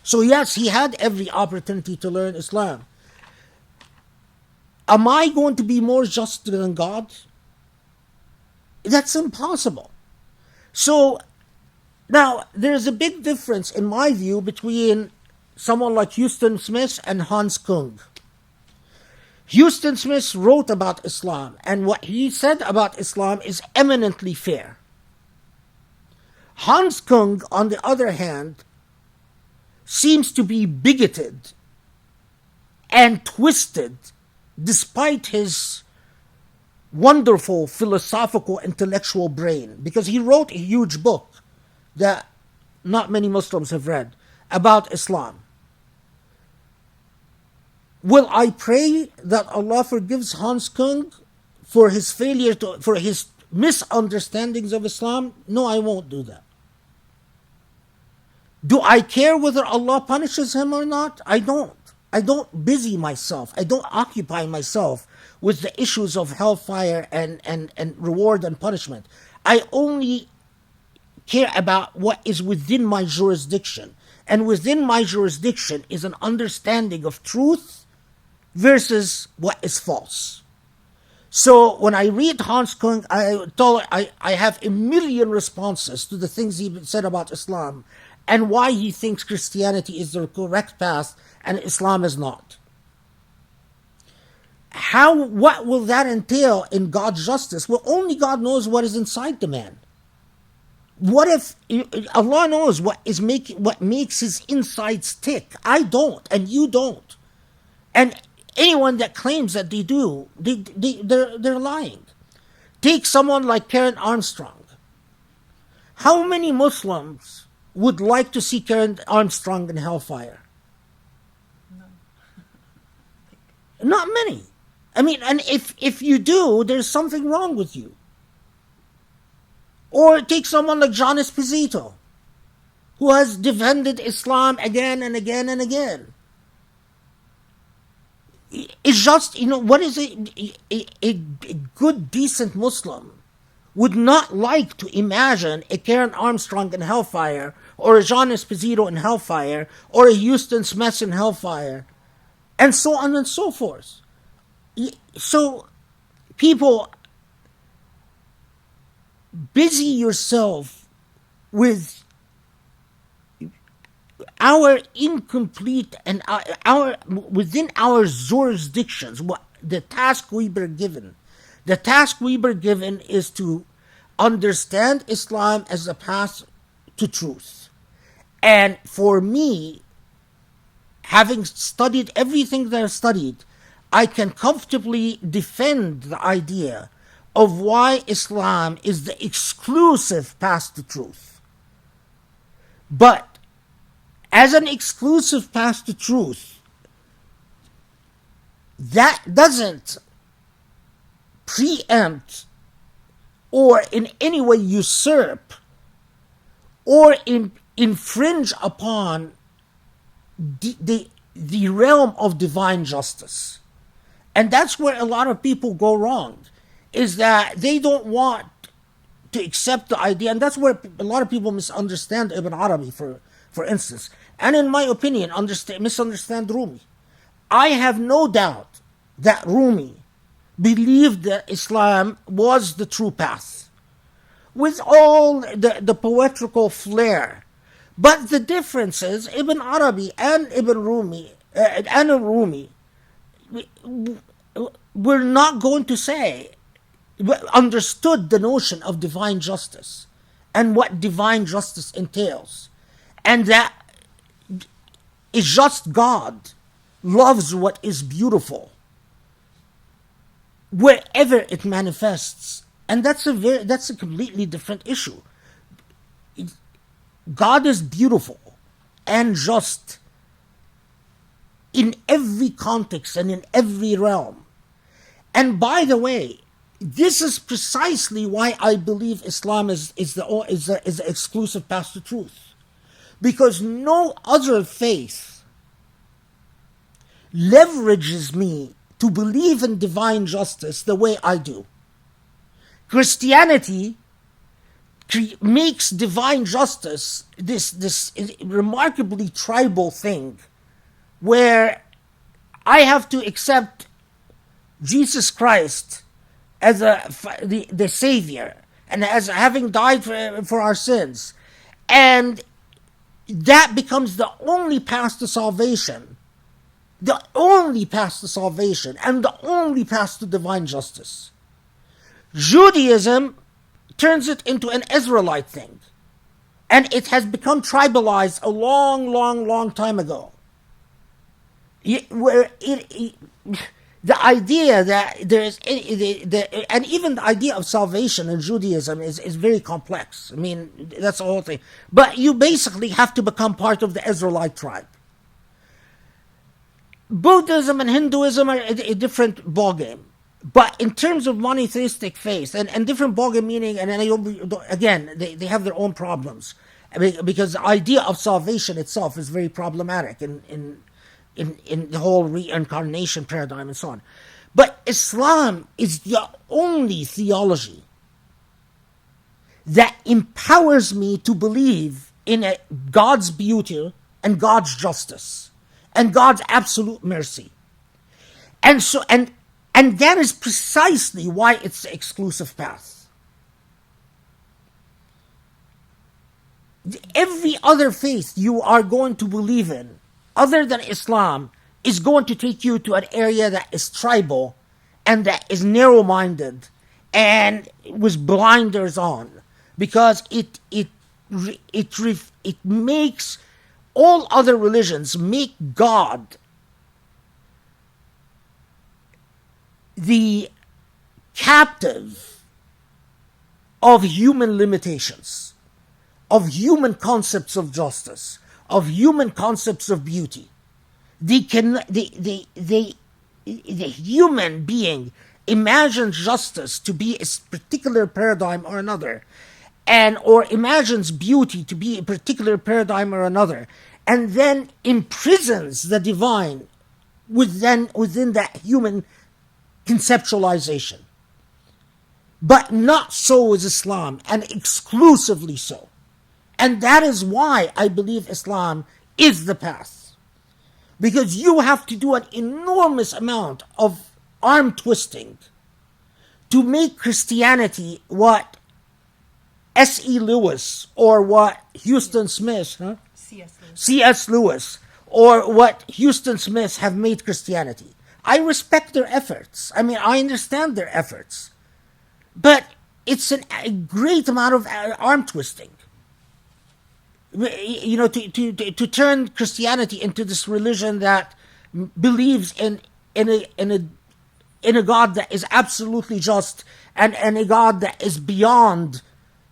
Speaker 2: So yes, he had every opportunity to learn Islam. Am I going to be more just than God? That's impossible. So now there's a big difference, in my view, between someone like Houston Smith and Hans Kung. Houston Smith wrote about Islam, and what he said about Islam is eminently fair. Hans Kung, on the other hand, seems to be bigoted and twisted, despite his wonderful philosophical intellectual brain, because he wrote a huge book that not many Muslims have read about Islam. Will I pray that Allah forgives Hans Kung for his for his misunderstandings of Islam? No, I won't do that. Do I care whether Allah punishes him or not? I don't. I don't busy myself. I don't occupy myself with the issues of hellfire and reward and punishment. I only care about what is within my jurisdiction. And within my jurisdiction is an understanding of truth versus what is false. So when I read Hans Kung, I have a million responses to the things he said about Islam and why he thinks Christianity is the correct path and Islam is not. What will that entail in God's justice? Well, only God knows what is inside the man. What if Allah knows what makes his insides tick? I don't, and you don't. And anyone that claims that they do, they're lying. Take someone like Karen Armstrong. How many Muslims would like to see Karen Armstrong in hellfire? Not many. I mean, and if you do, there's something wrong with you. Or take someone like John Esposito, who has defended Islam again and again and again. It's just, what is it? A good, decent Muslim would not like to imagine a Karen Armstrong in hellfire, or a John Esposito in hellfire, or a Houston Smith in hellfire, and so on and so forth. So, people, busy yourself with our incomplete and our within our jurisdictions, what the task we were given. The task we were given is to understand Islam as a path to truth. And for me, having studied everything that I've studied, I can comfortably defend the idea of why Islam is the exclusive path to truth. But as an exclusive path to truth, that doesn't preempt or in any way usurp or infringe upon the realm of divine justice. And that's where a lot of people go wrong, is that they don't want to accept the idea, and that's where a lot of people misunderstand Ibn Arabi, for instance, and in my opinion, misunderstand Rumi. I have no doubt that Rumi believed that Islam was the true path, with all the poetical flair. But the difference is, Ibn Arabi and Rumi were not going to say, understood the notion of divine justice and what divine justice entails, and that a just God loves what is beautiful wherever it manifests, and that's a completely different issue. God is beautiful and just in every context and in every realm. And by the way, this is precisely why I believe Islam is the exclusive path to truth, because no other faith leverages me to believe in divine justice the way I do. Christianity makes divine justice this remarkably tribal thing, where I have to accept Jesus Christ as the Savior, and as having died for our sins, and that becomes the only path to salvation, and the only path to divine justice. Judaism turns it into an Israelite thing, and it has become tribalized a long time ago. The idea that there is, and even the idea of salvation in Judaism is very complex. I mean, that's the whole thing. But you basically have to become part of the Israelite tribe. Buddhism and Hinduism are a different ballgame. But in terms of monotheistic faith, and different ballgame meaning, and again, they have their own problems. Because the idea of salvation itself is very problematic in the whole reincarnation paradigm and so on. But Islam is the only theology that empowers me to believe in God's beauty and God's justice and God's absolute mercy. And so, and that is precisely why it's the exclusive path. Every other faith you are going to believe in, other than Islam, is going to take you to an area that is tribal and that is narrow-minded and with blinders on, because it makes all other religions make God the captive of human limitations, of human concepts of justice, of human concepts of beauty. The human being imagines justice to be a particular paradigm or another, or imagines beauty to be a particular paradigm or another, and then imprisons the divine within that human conceptualization. But not so with Islam, and exclusively so. And that is why I believe Islam is the path. Because you have to do an enormous amount of arm twisting to make Christianity what S.E. Lewis or what Houston Smith, C.S. Lewis, or what Houston Smith have made Christianity. I respect their efforts. I mean, I understand their efforts. But it's a great amount of arm twisting. You know, to turn Christianity into this religion that believes in a God that is absolutely just, and a God that is beyond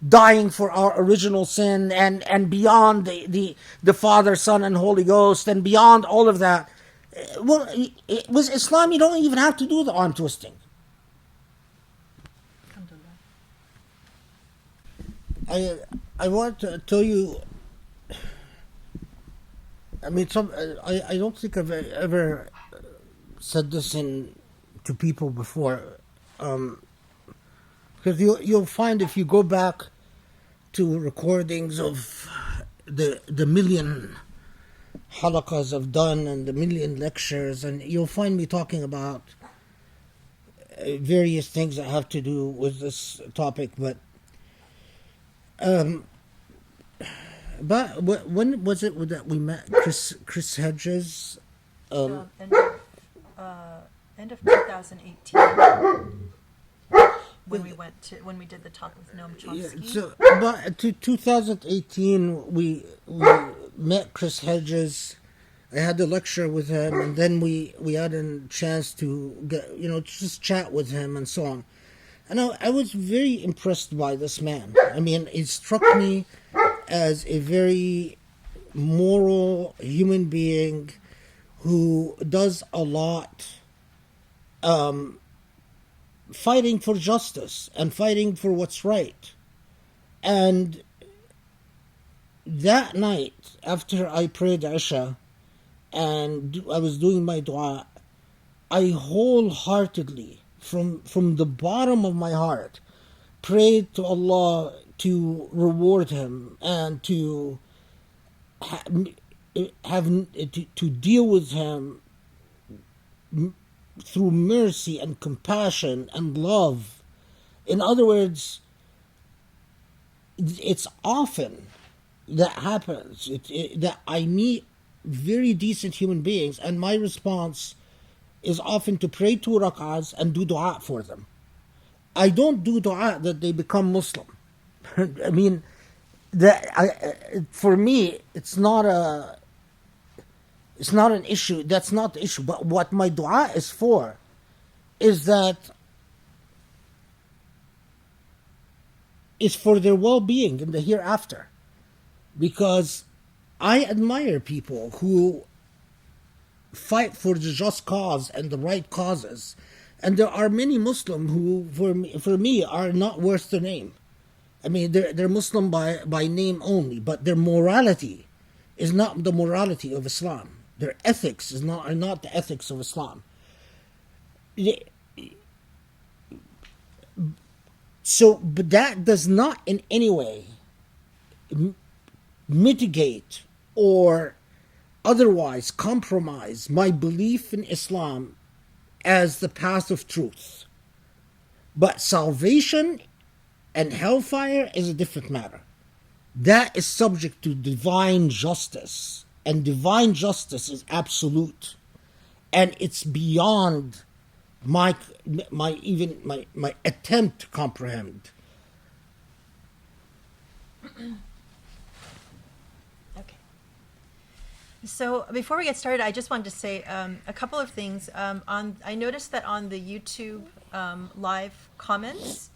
Speaker 2: dying for our original sin, and beyond the Father, Son, and Holy Ghost, and beyond all of that. Well, with Islam, you don't even have to do the arm twisting. I want to tell you. I mean, I don't think I've ever said this to people before, because you'll find if you go back to recordings of the million halaqas I've done and the million lectures, and you'll find me talking about various things that have to do with this topic, but. But when was it that we met Chris Hedges?
Speaker 1: End of 2018 when we did the talk with Noam Chomsky.
Speaker 2: Yeah, so, but to 2018 we met Chris Hedges. I had the lecture with him, and then we had a chance to get, just chat with him and so on. And I was very impressed by this man. I mean, it struck me as a very moral human being who does a lot fighting for justice and fighting for what's right. And that night, after I prayed Isha and I was doing my dua, I wholeheartedly, from the bottom of my heart, prayed to Allah to reward him and to to deal with him through mercy and compassion and love. In other words, it's often that happens that I meet very decent human beings, and my response is often to pray 2 rak'ahs and do dua for them. I don't do dua that they become Muslim. I mean, for me, it's not an issue. That's not the issue. But what my dua is for is for their well-being in the hereafter. Because I admire people who fight for the just cause and the right causes. And there are many Muslims who, for me, are not worth the name. I mean, they're Muslim by name only, but their morality is not the morality of Islam. Their ethics are not the ethics of Islam. So, but that does not in any way mitigate or otherwise compromise my belief in Islam as the path of truth. But salvation and hellfire is a different matter. That is subject to divine justice, and divine justice is absolute, and it's beyond my attempt to comprehend.
Speaker 1: Okay. So before we get started, I just wanted to say a couple of things. I noticed that on the YouTube live comments,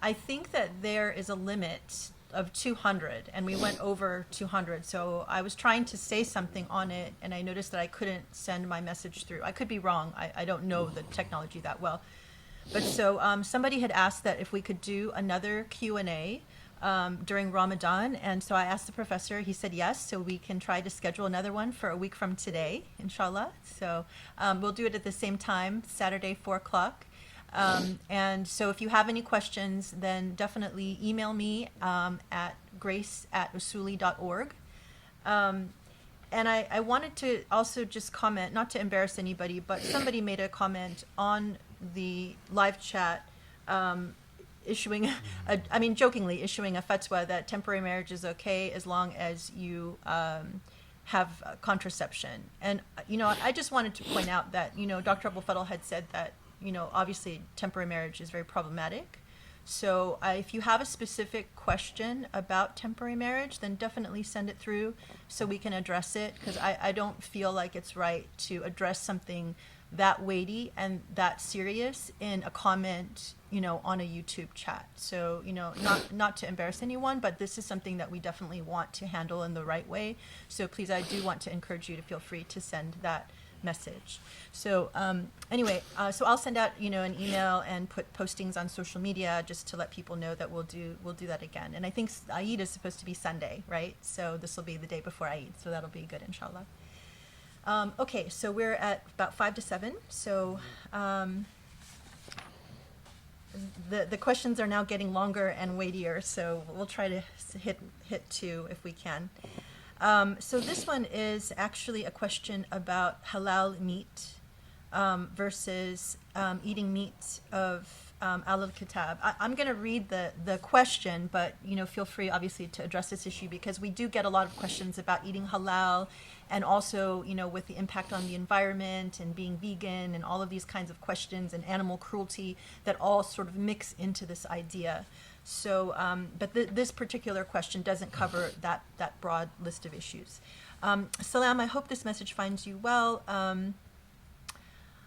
Speaker 1: I think that there is a limit of 200, and we went over 200. So I was trying to say something on it, and I noticed that I couldn't send my message through. I could be wrong. I don't know the technology that well. But so somebody had asked that if we could do another Q&A during Ramadan. And so I asked the professor, he said yes, so we can try to schedule another one for a week from today, inshallah. So we'll do it at the same time, Saturday, 4 o'clock. And so if you have any questions, then definitely email me at grace@usuli.org. And I wanted to also just comment, not to embarrass anybody, but somebody made a comment on the live chat, jokingly issuing a fatwa that temporary marriage is okay as long as you have contraception. And, I just wanted to point out that, Dr. Abou El Fadl had said that, obviously temporary marriage is very problematic. So if you have a specific question about temporary marriage, then definitely send it through so we can address it, because I don't feel like it's right to address something that weighty and that serious in a comment, on a YouTube chat. So, not to embarrass anyone, but this is something that we definitely want to handle in the right way. So please, I do want to encourage you to feel free to send that message. So anyway, so I'll send out an email and put postings on social media just to let people know that we'll do that again. And I think Eid is supposed to be Sunday, right? So this will be the day before Eid, so that'll be good, inshallah. Okay, so we're at about 5 to 7. So the questions are now getting longer and weightier. So we'll try to hit 2 if we can. So this one is actually a question about halal meat versus eating meat of al-kitab. I'm going to read the question, but feel free obviously to address this issue, because we do get a lot of questions about eating halal, and also with the impact on the environment and being vegan and all of these kinds of questions, and animal cruelty that all sort of mix into this idea. So, but this particular question doesn't cover that broad list of issues. Salam, I hope this message finds you well.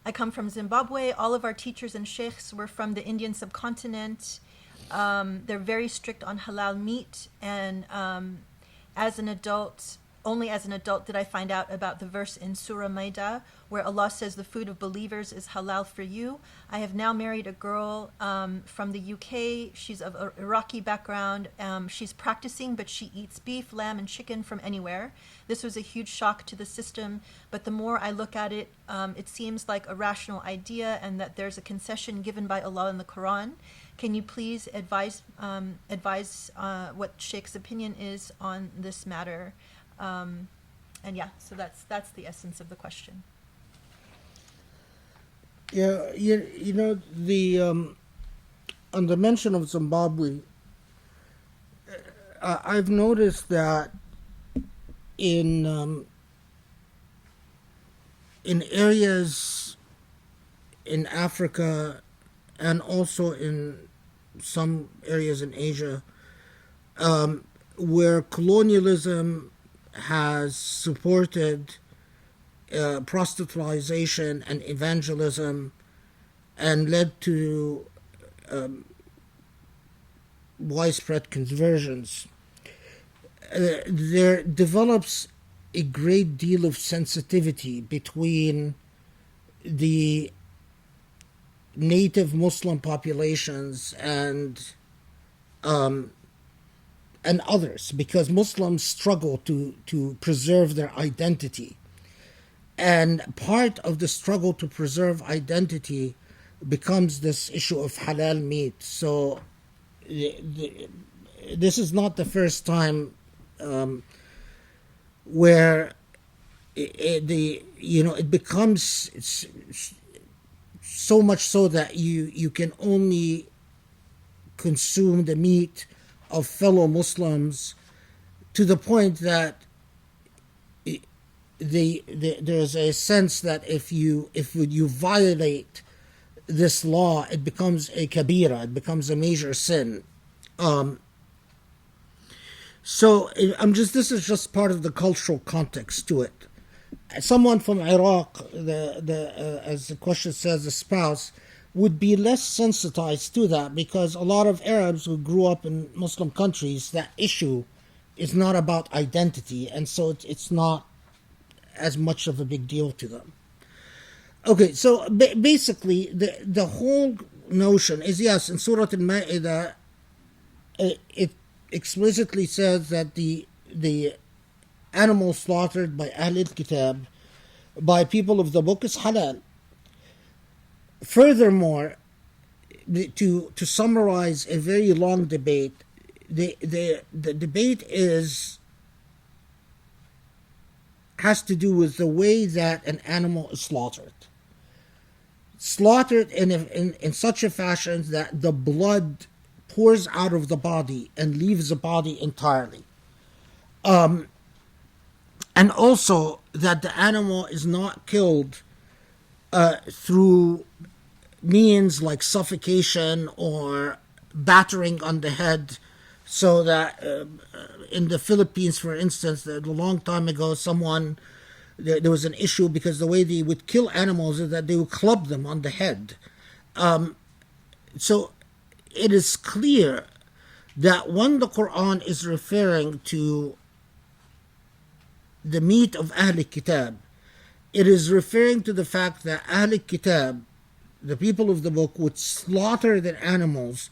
Speaker 1: I come from Zimbabwe. All of our teachers and sheikhs were from the Indian subcontinent. They're very strict on halal meat, and only as an adult did I find out about the verse in Surah Maida where Allah says the food of believers is halal for you. I have now married a girl from the UK. She's of Iraqi background. She's practicing, but she eats beef, lamb, and chicken from anywhere. This was a huge shock to the system, but the more I look at it, it seems like a rational idea, and that there's a concession given by Allah in the Quran. Can you please advise what Sheikh's opinion is on this matter? And yeah, so that's the essence of the question.
Speaker 2: Yeah, the on the mention of Zimbabwe, I've noticed that in areas in Africa and also in some areas in Asia, where colonialism has supported prostitutization and evangelism and led to widespread conversions, there develops a great deal of sensitivity between the native Muslim populations and others, because Muslims struggle to preserve their identity. And part of the struggle to preserve identity becomes this issue of halal meat. So this is not the first time where it becomes so much so that you can only consume the meat of fellow Muslims, to the point that there's a sense that if you violate this law, it becomes a kabira, it becomes a major sin. So this is just part of the cultural context to it. Someone from Iraq, as the question says, the spouse, would be less sensitized to that, because a lot of Arabs who grew up in Muslim countries, that issue is not about identity, and so it's not as much of a big deal to them. Okay, so basically the whole notion is, yes, in Surah Al-Ma'idah, it explicitly says that the animal slaughtered by Ahl al-Kitab, by people of the book, is halal. Furthermore, to summarize a very long debate, the debate has to do with the way that an animal is slaughtered in such a fashion that the blood pours out of the body and leaves the body entirely. And also that the animal is not killed through means like suffocation or battering on the head, so that in the Philippines, for instance, a long time ago, there was an issue because the way they would kill animals is that they would club them on the head. So it is clear that when the Quran is referring to the meat of Ahl Kitab, it is referring to the fact that Ahl Kitab, the people of the book, would slaughter their animals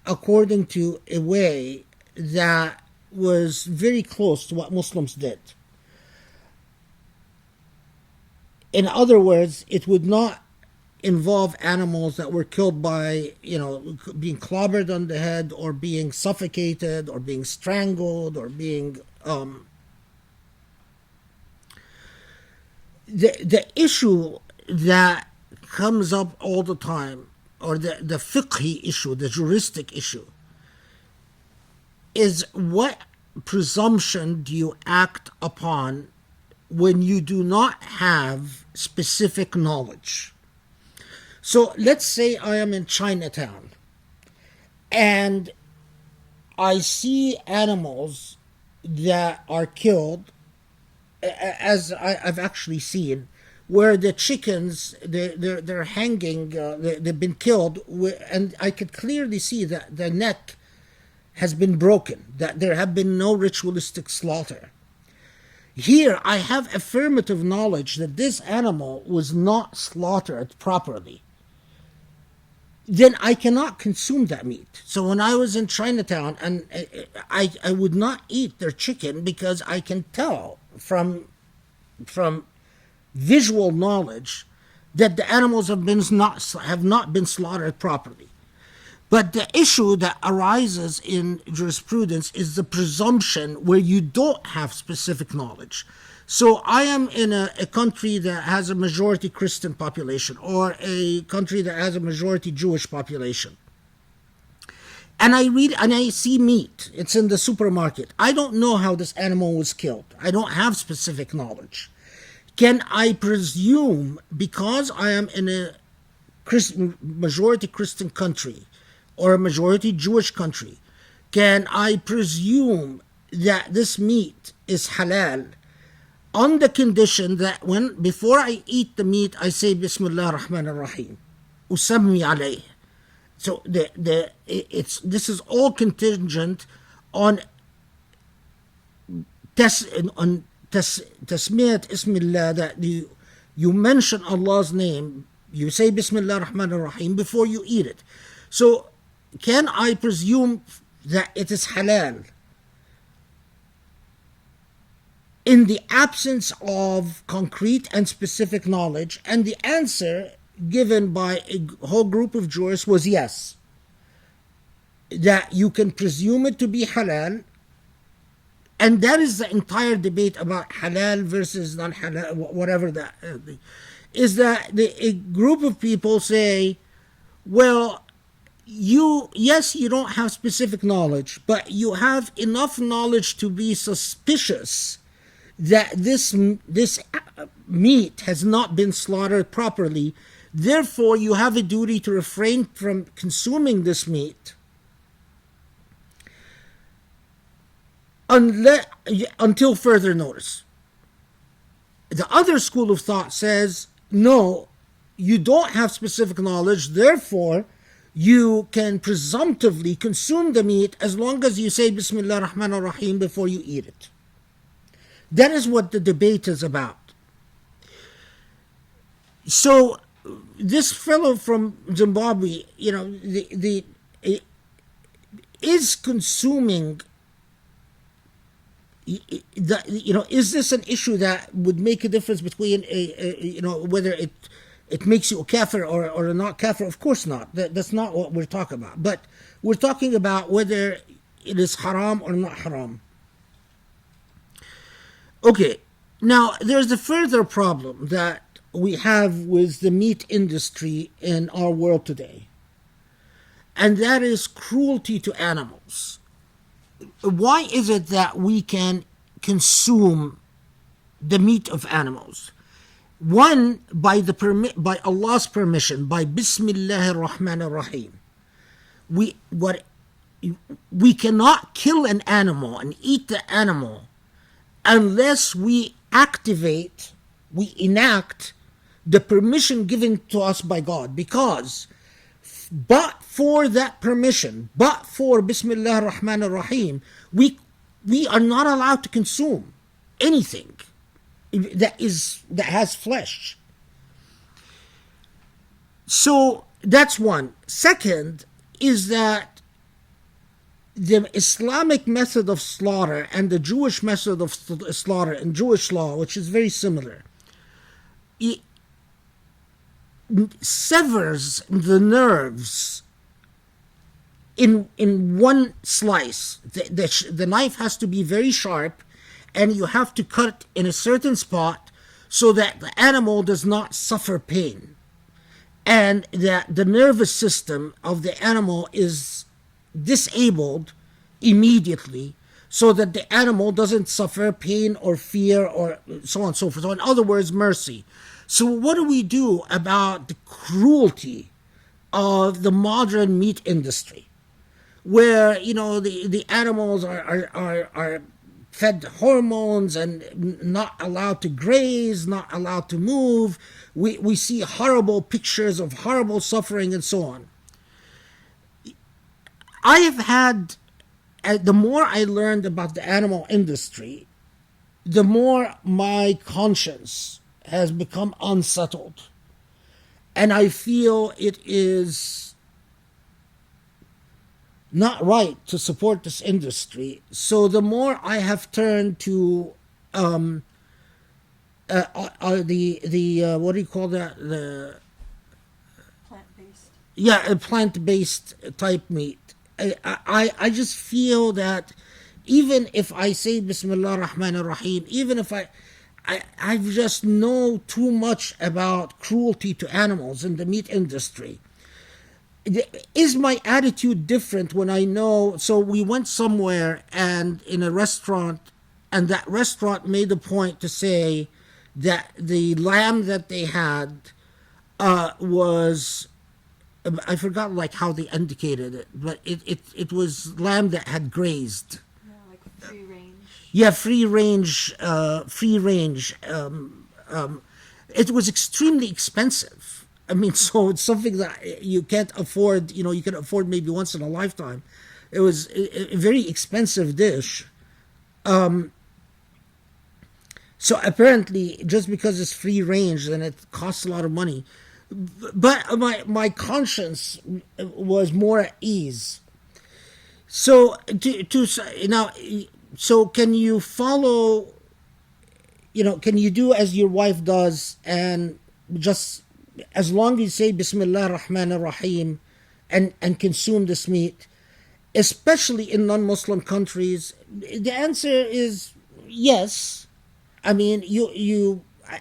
Speaker 2: according to a way that was very close to what Muslims did. In other words, it would not involve animals that were killed by, being clobbered on the head or being suffocated or being strangled or being... The issue that comes up all the time, or the fiqhi issue, the juristic issue, is what presumption do you act upon when you do not have specific knowledge? So let's say I am in Chinatown and I see animals that are killed, as I've actually seen, where the chickens, they're hanging, they've been killed, and I could clearly see that the neck has been broken, that there have been no ritualistic slaughter. Here I have affirmative knowledge that this animal was not slaughtered properly. Then I cannot consume that meat. So when I was in Chinatown, and I would not eat their chicken because I can tell from visual knowledge that the animals have not been slaughtered properly. But the issue that arises in jurisprudence is the presumption where you don't have specific knowledge. So I am in a country that has a majority Christian population, or a country that has a majority Jewish population. And I read and I see meat. It's in the supermarket. I don't know how this animal was killed. I don't have specific knowledge. Can I presume, because I am in a majority Christian country or a majority Jewish country, can I presume that this meat is halal on the condition that before I eat the meat, I say Bismillah ar-Rahman ar-Rahim, Usammi alayh. So this is all contingent on tasmiyat Ismillah, that you mention Allah's name, you say Bismillah ar-Rahman ar-Rahim before you eat it. So can I presume that it is halal in the absence of concrete and specific knowledge? And the answer given by a whole group of jurists was yes, that you can presume it to be halal. And that is the entire debate about halal versus non-halal, whatever that is, that a group of people say, well, you don't have specific knowledge, but you have enough knowledge to be suspicious that this meat has not been slaughtered properly. Therefore, you have a duty to refrain from consuming this meat until further notice. The other school of thought says, no, you don't have specific knowledge, therefore you can presumptively consume the meat as long as you say Bismillah ar-Rahman ar-Rahim before you eat it. That is what the debate is about. So this fellow from Zimbabwe, is consuming is this an issue that would make a difference between whether it makes you a kafir or a not kafir? Of course not. That's not what we're talking about. But we're talking about whether it is haram or not haram. Okay, now there's a further problem that we have with the meat industry in our world today, and that is cruelty to animals. Why is it that we can consume the meat of animals? One, by Allah's permission, by Bismillah ar-Rahman ar-Rahim. We cannot kill an animal and eat the animal unless we enact the permission given to us by God. Because but for that permission, but for Bismillah ar-Rahman ar-Rahim, we are not allowed to consume anything that has flesh. So that's one. Second is that the Islamic method of slaughter and the Jewish method of slaughter in Jewish law, which is very similar, it severs the nerves in one slice. The knife has to be very sharp, and you have to cut in a certain spot so that the animal does not suffer pain, and that the nervous system of the animal is disabled immediately, so that the animal doesn't suffer pain or fear or so on and so forth. So in other words, mercy. So what do we do about the cruelty of the modern meat industry, where the animals are fed hormones and not allowed to graze, not allowed to move? We see horrible pictures of horrible suffering and so on. I have had, the more I learned about the animal industry, the more my conscience has become unsettled. And I feel it is not right to support this industry. So the more I have turned to the what do you call that? The
Speaker 1: Plant-based.
Speaker 2: Plant-based type meat. I just feel that even if I say Bismillah ar-Rahman ar-Rahim, even if I just know too much about cruelty to animals in the meat industry. Is my attitude different when I know? So we went somewhere and in a restaurant, and that restaurant made a point to say that the lamb that they had was, I forgot like how they indicated it, but it was lamb that had grazed.
Speaker 1: Yeah, like free range.
Speaker 2: Yeah, free range. It was extremely expensive. I mean, so it's something that you can't afford. You can afford maybe once in a lifetime. It was a very expensive dish. So apparently, just because it's free range, then it costs a lot of money. But my conscience was more at ease. So now. So can you follow, can you do as your wife does, and just as long as you say Bismillah ar-Rahman ar-Rahim and consume this meat, especially in non-Muslim countries? The answer is yes. I mean,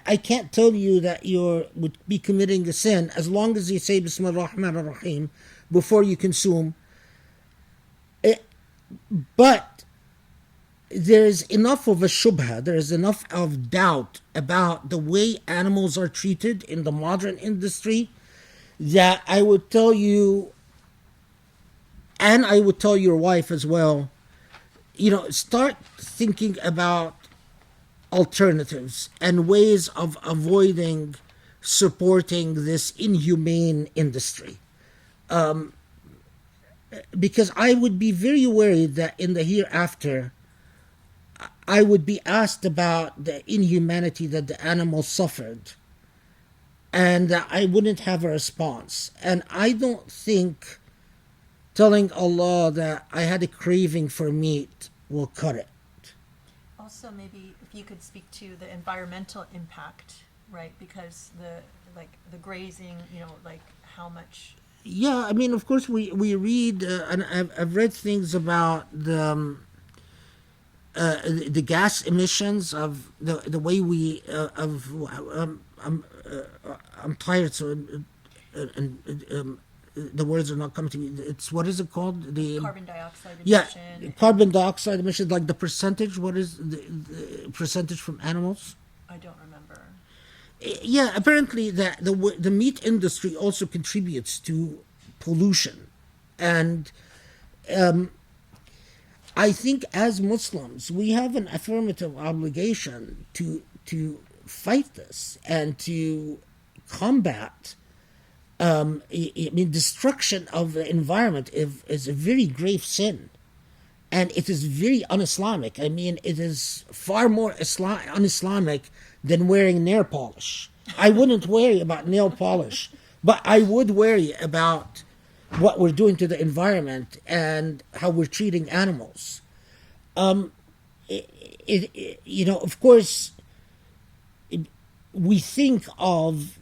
Speaker 2: I can't tell you that you would be committing a sin as long as you say Bismillah ar-Rahman ar-Rahim before you consume. But there is enough of a shubha, there is enough of doubt about the way animals are treated in the modern industry, that I would tell you, and I would tell your wife as well, start thinking about alternatives and ways of avoiding supporting this inhumane industry. Because I would be very worried that in the hereafter, I would be asked about the inhumanity that the animal suffered, and I wouldn't have a response. And I don't think telling Allah that I had a craving for meat will cut it.
Speaker 1: Also, maybe if you could speak to the environmental impact, right? Because the grazing, like how much.
Speaker 2: Yeah, I mean, of course, we read, and I've read things about the gas emissions of the way we I'm tired, so the words are not coming to me. It's, what is it called? The
Speaker 1: Carbon dioxide
Speaker 2: Yeah,
Speaker 1: emission.
Speaker 2: carbon dioxide emissions, like the percentage. What is the percentage from animals?
Speaker 1: I don't remember.
Speaker 2: Yeah, apparently the meat industry also contributes to pollution, and I think as Muslims we have an affirmative obligation to fight this and to combat. I mean, destruction of the environment is a very grave sin, and it is very un-Islamic. I mean, it is far more un-Islamic than wearing nail polish. I wouldn't worry about nail polish, but I would worry about what we're doing to the environment and how we're treating animals. Of course, we think of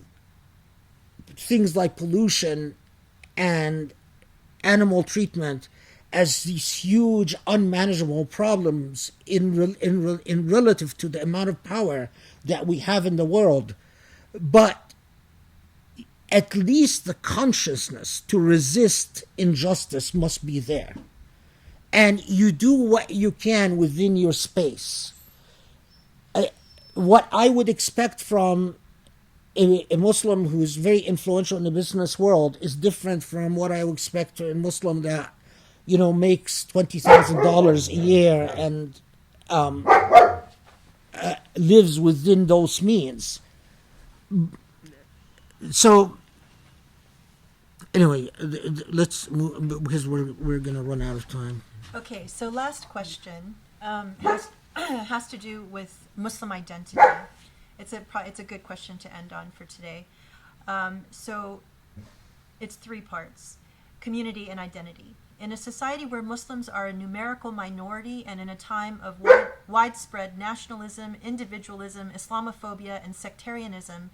Speaker 2: things like pollution and animal treatment as these huge, unmanageable problems in relative to the amount of power that we have in the world. But at least the consciousness to resist injustice must be there. And you do what you can within your space. What I would expect from a Muslim who's very influential in the business world is different from what I would expect from a Muslim that, makes $20,000 a year and lives within those means. So, anyway, let's move because we're gonna run out of time.
Speaker 1: Okay, so last question has to do with Muslim identity. It's a good question to end on for today. So it's three parts: community and identity. In a society where Muslims are a numerical minority and in a time of widespread nationalism, individualism, Islamophobia, and sectarianism,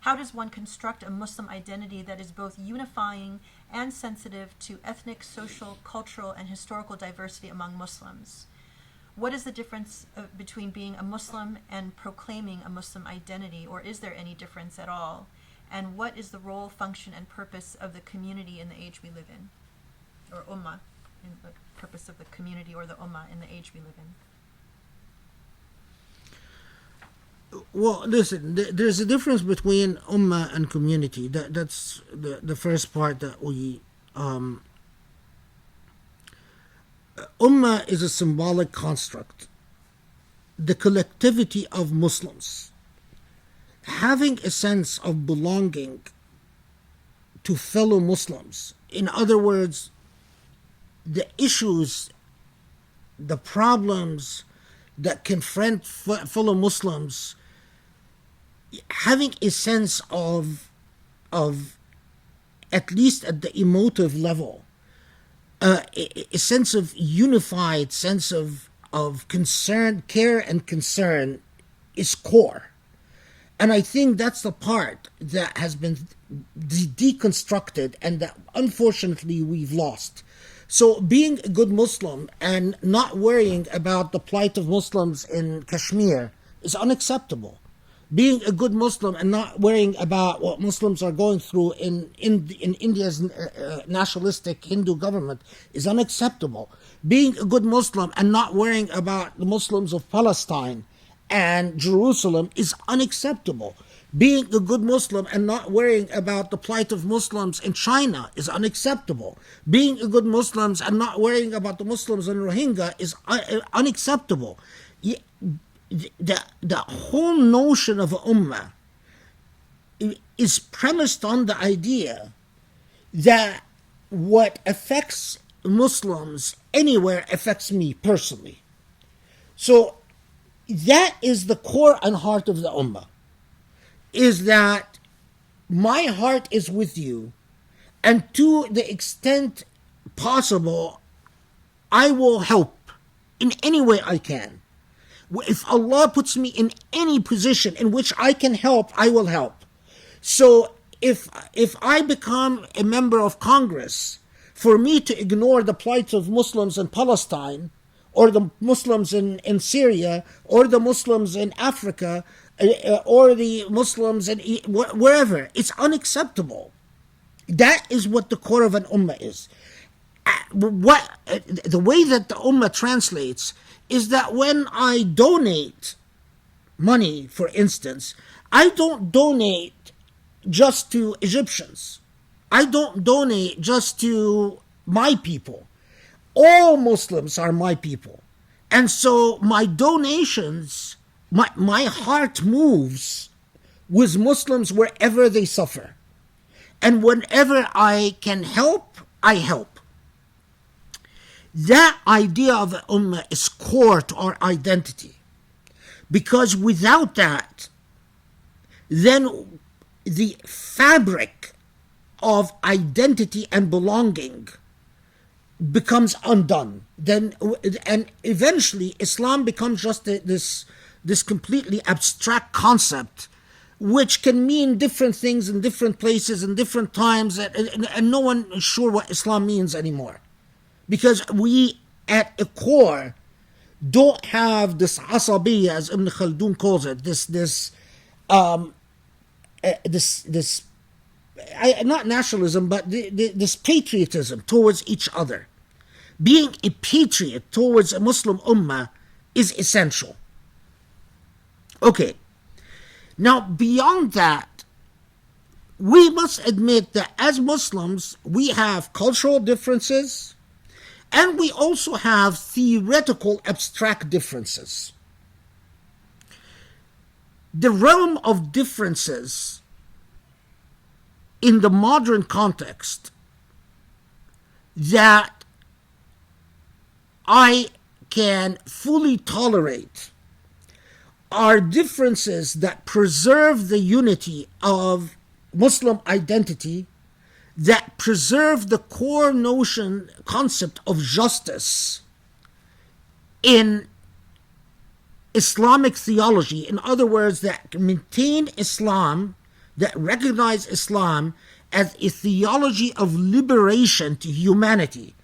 Speaker 1: how does one construct a Muslim identity that is both unifying and sensitive to ethnic, social, cultural, and historical diversity among Muslims? What is the difference between being a Muslim and proclaiming a Muslim identity, or is there any difference at all? And what is the role, function, and purpose of the community in the age we live in? Or ummah, in the purpose of the community or the ummah in the age we live in?
Speaker 2: Well, listen, there's a difference between ummah and community. That's the first part that we... Ummah is a symbolic construct. The collectivity of Muslims. Having a sense of belonging to fellow Muslims. In other words, the issues, the problems that confront fellow Muslims, having a sense of at least at the emotive level, a sense of unified sense of concern, care and concern is core. And I think that's the part that has been deconstructed and that unfortunately we've lost. So being a good Muslim and not worrying about the plight of Muslims in Kashmir is unacceptable. Being a good Muslim and not worrying about what Muslims are going through in India's nationalistic Hindu government is unacceptable. Being a good Muslim and not worrying about the Muslims of Palestine and Jerusalem is unacceptable. Being a good Muslim and not worrying about the plight of Muslims in China is unacceptable. Being a good Muslim and not worrying about the Muslims in Rohingya is unacceptable. The whole notion of ummah is premised on the idea that what affects Muslims anywhere affects me personally. So that is the core and heart of the ummah, is that my heart is with you, and to the extent possible, I will help in any way I can. If Allah puts me in any position in which I can help, I will help. So if I become a member of Congress, for me to ignore the plight of Muslims in Palestine, or the Muslims in Syria, or the Muslims in Africa, or the Muslims in wherever, it's unacceptable. That is what the core of an ummah is. The way that the ummah translates is that when I donate money, for instance, I don't donate just to Egyptians. I don't donate just to my people. All Muslims are my people. And so my donations, my heart moves with Muslims wherever they suffer. And whenever I can help, I help. That idea of the ummah is core to our identity. Because without that, then the fabric of identity and belonging becomes undone. And eventually Islam becomes just this completely abstract concept, which can mean different things in different places and different times, and no one is sure what Islam means anymore. Because we, at a core, don't have this asabiyya, as Ibn Khaldun calls it, not nationalism, but this patriotism towards each other. Being a patriot towards a Muslim ummah is essential. Okay. Now, beyond that, we must admit that as Muslims, we have cultural differences, and we also have theoretical abstract differences. The realm of differences in the modern context that I can fully tolerate are differences that preserve the unity of Muslim identity, that preserve the core concept of justice in Islamic theology. In other words, that maintain Islam, that recognize Islam as a theology of liberation to humanity.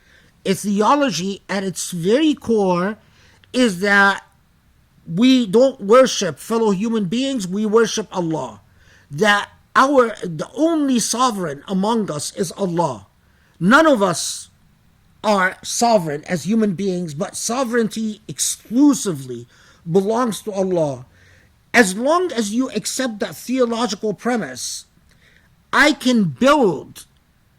Speaker 2: A theology at its very core is that we don't worship fellow human beings, we worship Allah. That the only sovereign among us is Allah. None of us are sovereign as human beings, but sovereignty exclusively belongs to Allah. As long as you accept that theological premise, I can build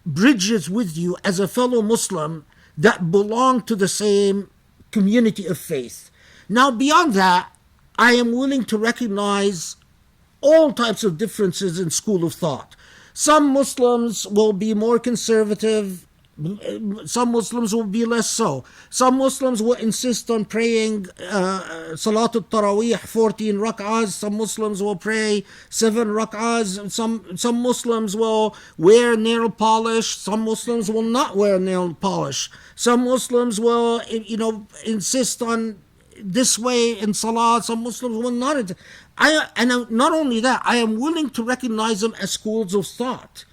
Speaker 2: bridges with you as a fellow Muslim that belong to the same community of faith. Now, beyond that, I am willing to recognize all types of differences in school of thought. Some Muslims will be more conservative, some Muslims will be less so. Some Muslims will insist on praying Salatul Taraweeh 14 rak'ahs. Some Muslims will pray 7 rak'ahs. Some Muslims will wear nail polish. Some Muslims will not wear nail polish. Some Muslims will, insist on this way in Salah. Some Muslims will not. And not only that, I am willing to recognize them as schools of thought.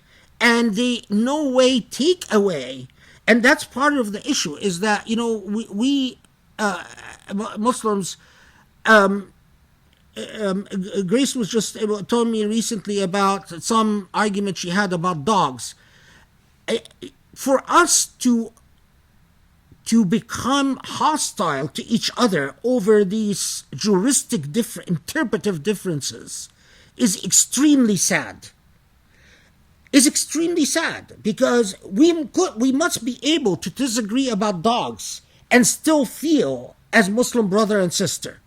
Speaker 2: And they no way take away, and that's part of the issue, is that, we Muslims, Grace was just told me recently about some argument she had about dogs. For us to become hostile to each other over these interpretive differences is extremely sad. Is extremely sad, because we must be able to disagree about dogs and still feel as Muslim brother and sister.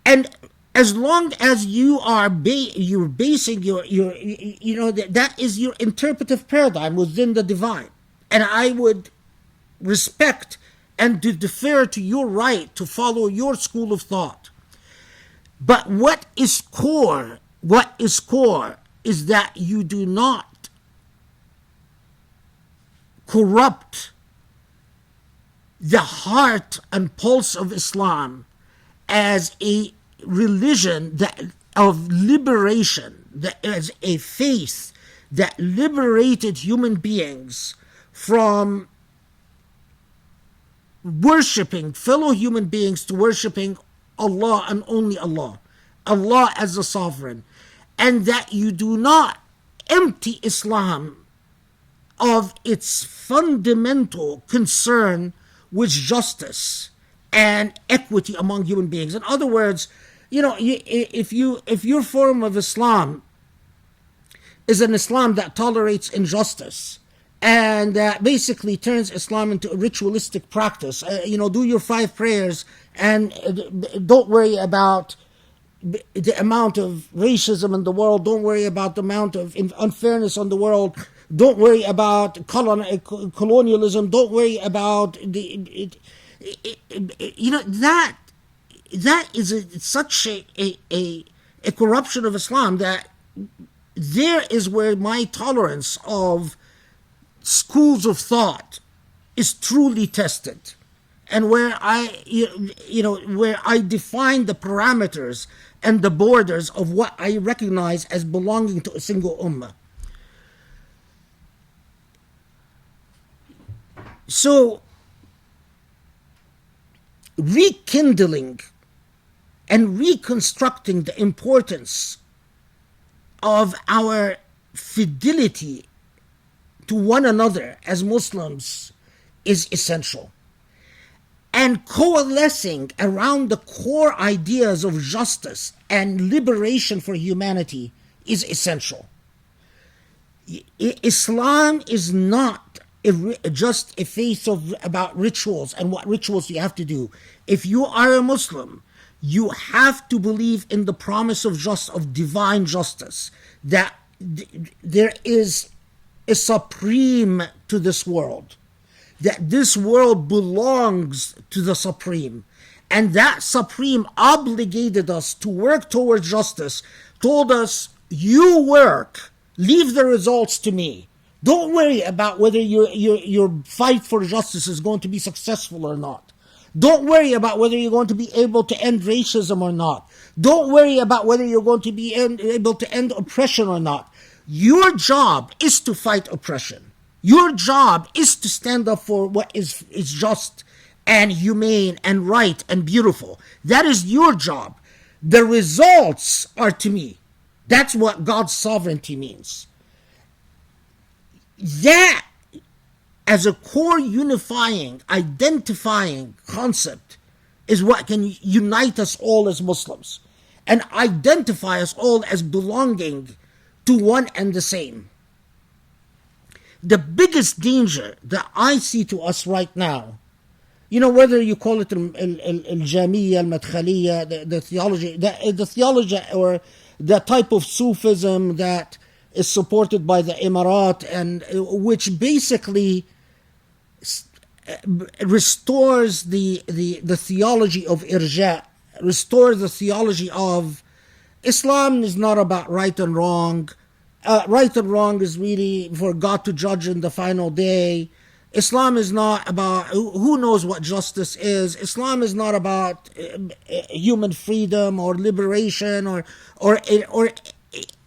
Speaker 2: And as long as you are you're basing your that is your interpretive paradigm within the divine, and I would respect and to defer to your right to follow your school of thought. But what is core is that you do not corrupt the heart and pulse of Islam as a religion of liberation, as a faith that liberated human beings from worshipping fellow human beings to worshipping Allah and only Allah, Allah as the sovereign, and that you do not empty Islam of its fundamental concern with justice and equity among human beings. In other words, if your form of Islam is an Islam that tolerates injustice and that basically turns Islam into a ritualistic practice, do your 5 prayers and don't worry about the amount of racism in the world, don't worry about the amount of unfairness in the world, don't worry about colonialism, don't worry about that is such a corruption of Islam that there is where my tolerance of schools of thought is truly tested, and where I define the parameters and the borders of what I recognize as belonging to a single ummah. So, rekindling and reconstructing the importance of our fidelity to one another as Muslims is essential. And coalescing around the core ideas of justice and liberation for humanity is essential. Islam is not just a faith about rituals and what rituals you have to do. If you are a Muslim, you have to believe in the promise of divine justice, that there is a supreme to this world, that this world belongs to the supreme, and that supreme obligated us to work towards justice, told us, you work, leave the results to me. Don't worry about whether your fight for justice is going to be successful or not. Don't worry about whether you're going to be able to end racism or not. Don't worry about whether you're going to be able to end oppression or not. Your job is to fight oppression. Your job is to stand up for what is just and humane and right and beautiful. That is your job. The results are to me. That's what God's sovereignty means. That, as a core unifying, identifying concept, is what can unite us all as Muslims and identify us all as belonging to one and the same. The biggest danger that I see to us right now, whether you call it al-Jamiyya, al-Madkhaliya, the theology or the type of Sufism that is supported by the Imarat, and which basically restores the theology of irja, restores the theology of Islam is not about right and wrong. Right and wrong is really for God to judge in the final day. Islam is not about who knows what justice is. Islam is not about human freedom or liberation or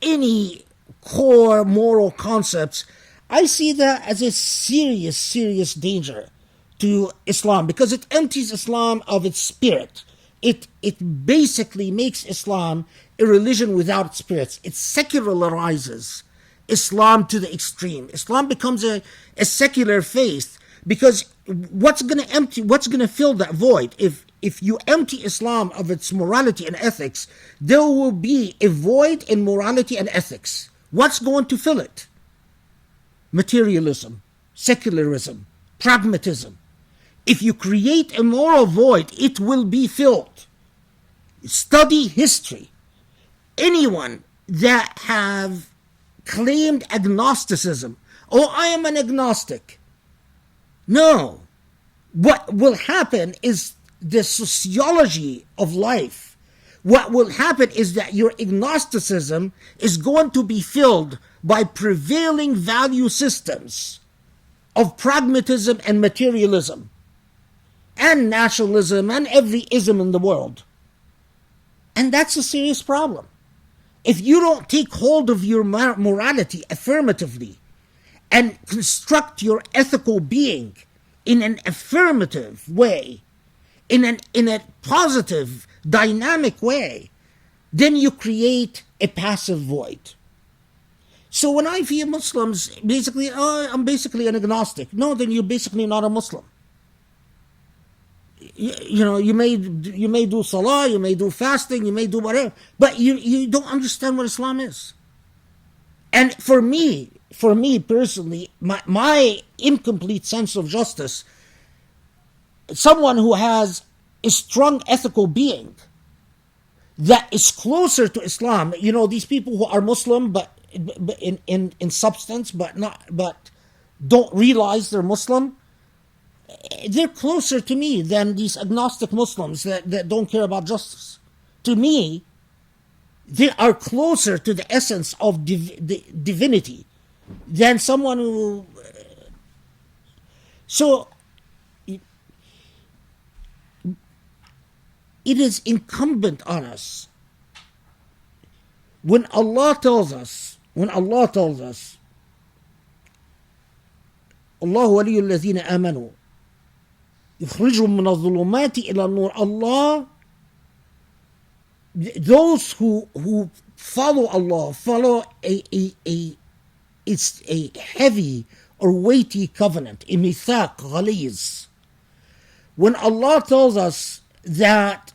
Speaker 2: any core moral concepts. I see that as a serious danger to Islam, because it empties Islam of its spirit. It basically makes Islam a religion without spirit. It secularizes Islam to the extreme. Islam becomes a secular faith, because what's going to fill that void? If you empty Islam of its morality and ethics, there will be a void in morality and ethics. What's going to fill it? Materialism, secularism, pragmatism. If you create a moral void, it will be filled. Study history. Anyone that have claimed agnosticism, I am an agnostic. No. What will happen is the sociology of life. What will happen is that your agnosticism is going to be filled by prevailing value systems of pragmatism and materialism and nationalism and every ism in the world. And that's a serious problem. If you don't take hold of your morality affirmatively and construct your ethical being in an affirmative way, in a positive, dynamic way, then you create a passive void. So when I hear Muslims basically, oh, I'm basically an agnostic. No, then you're basically not a Muslim. You know, you may do salah, you may do fasting, you may do whatever, but you don't understand what Islam is. And for me personally, my incomplete sense of justice, someone who has a strong ethical being that is closer to Islam, you know, these people who are Muslim but in substance, but don't realize they're Muslim, they're closer to me than these agnostic Muslims that don't care about justice. To me, they are closer to the essence of divinity than someone who... So, it is incumbent on us, when Allah tells us, Allah ولي الذين آمنوا يخرجهم من الظلمات إلى النور. Allah, those who follow Allah, follow it's a heavy or weighty covenant, a mithaq ghaliz. When Allah tells us that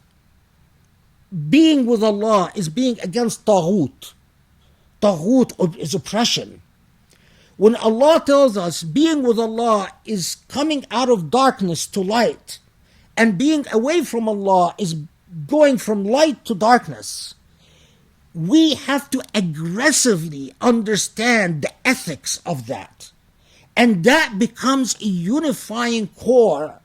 Speaker 2: being with Allah is being against taghut is oppression. When Allah tells us being with Allah is coming out of darkness to light, and being away from Allah is going from light to darkness, we have to aggressively understand the ethics of that. And that becomes a unifying core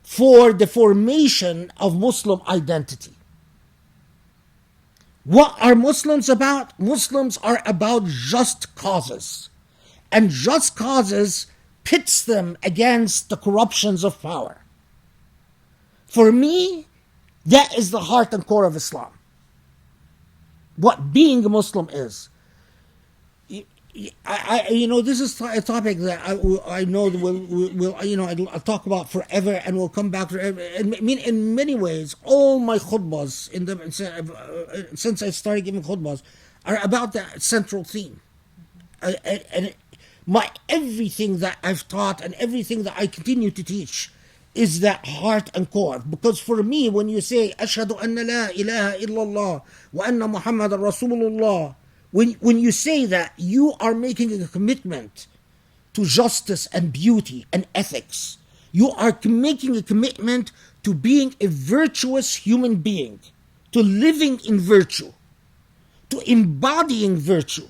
Speaker 2: for the formation of Muslim identity. What are Muslims about? Muslims are about just causes. And just causes pits them against the corruptions of power. For me, that is the heart and core of Islam. What being a Muslim is. This is a topic that I know I'll talk about forever, and we'll come back forever. I mean, in many ways, all my khutbahs since I started giving khutbahs are about that central theme. And everything that I've taught and everything that I continue to teach is that heart and core. Because for me, when you say Ashhadu anna la ilaha illallah wa anna Muhammadan Rasulullah, when you say that, you are making a commitment to justice and beauty and ethics. You are making a commitment to being a virtuous human being, to living in virtue, to embodying virtue.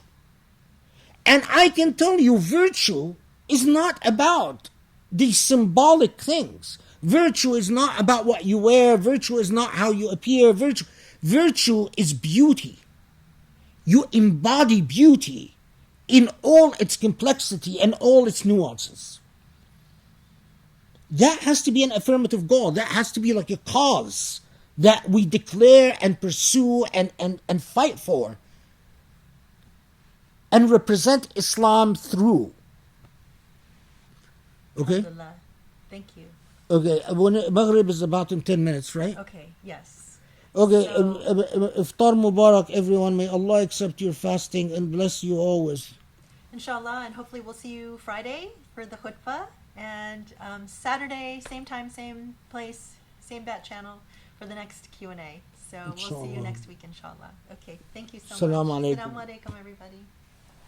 Speaker 2: And I can tell you, virtue is not about these symbolic things. Virtue is not about what you wear. Virtue is not how you appear. Virtue is beauty. You embody beauty in all its complexity and all its nuances. That has to be an affirmative goal. That has to be like a cause that we declare and pursue and fight for and represent Islam through. Okay?
Speaker 1: Alhamdulillah. Thank you.
Speaker 2: Okay, Maghrib is about in 10 minutes, right?
Speaker 1: Okay, yes.
Speaker 2: Okay,
Speaker 1: So,
Speaker 2: Iftar Mubarak, everyone. May Allah accept your fasting and bless you always.
Speaker 1: inshallah, and hopefully we'll see you Friday for the khutbah, and Saturday, same time, same place, same bat channel for the next Q&A. So we'll see you
Speaker 2: Inshallah.
Speaker 1: next week, inshallah. Okay, thank you so
Speaker 2: Assalamu
Speaker 1: much.
Speaker 2: alaikum.
Speaker 1: Assalamu alaikum, everybody.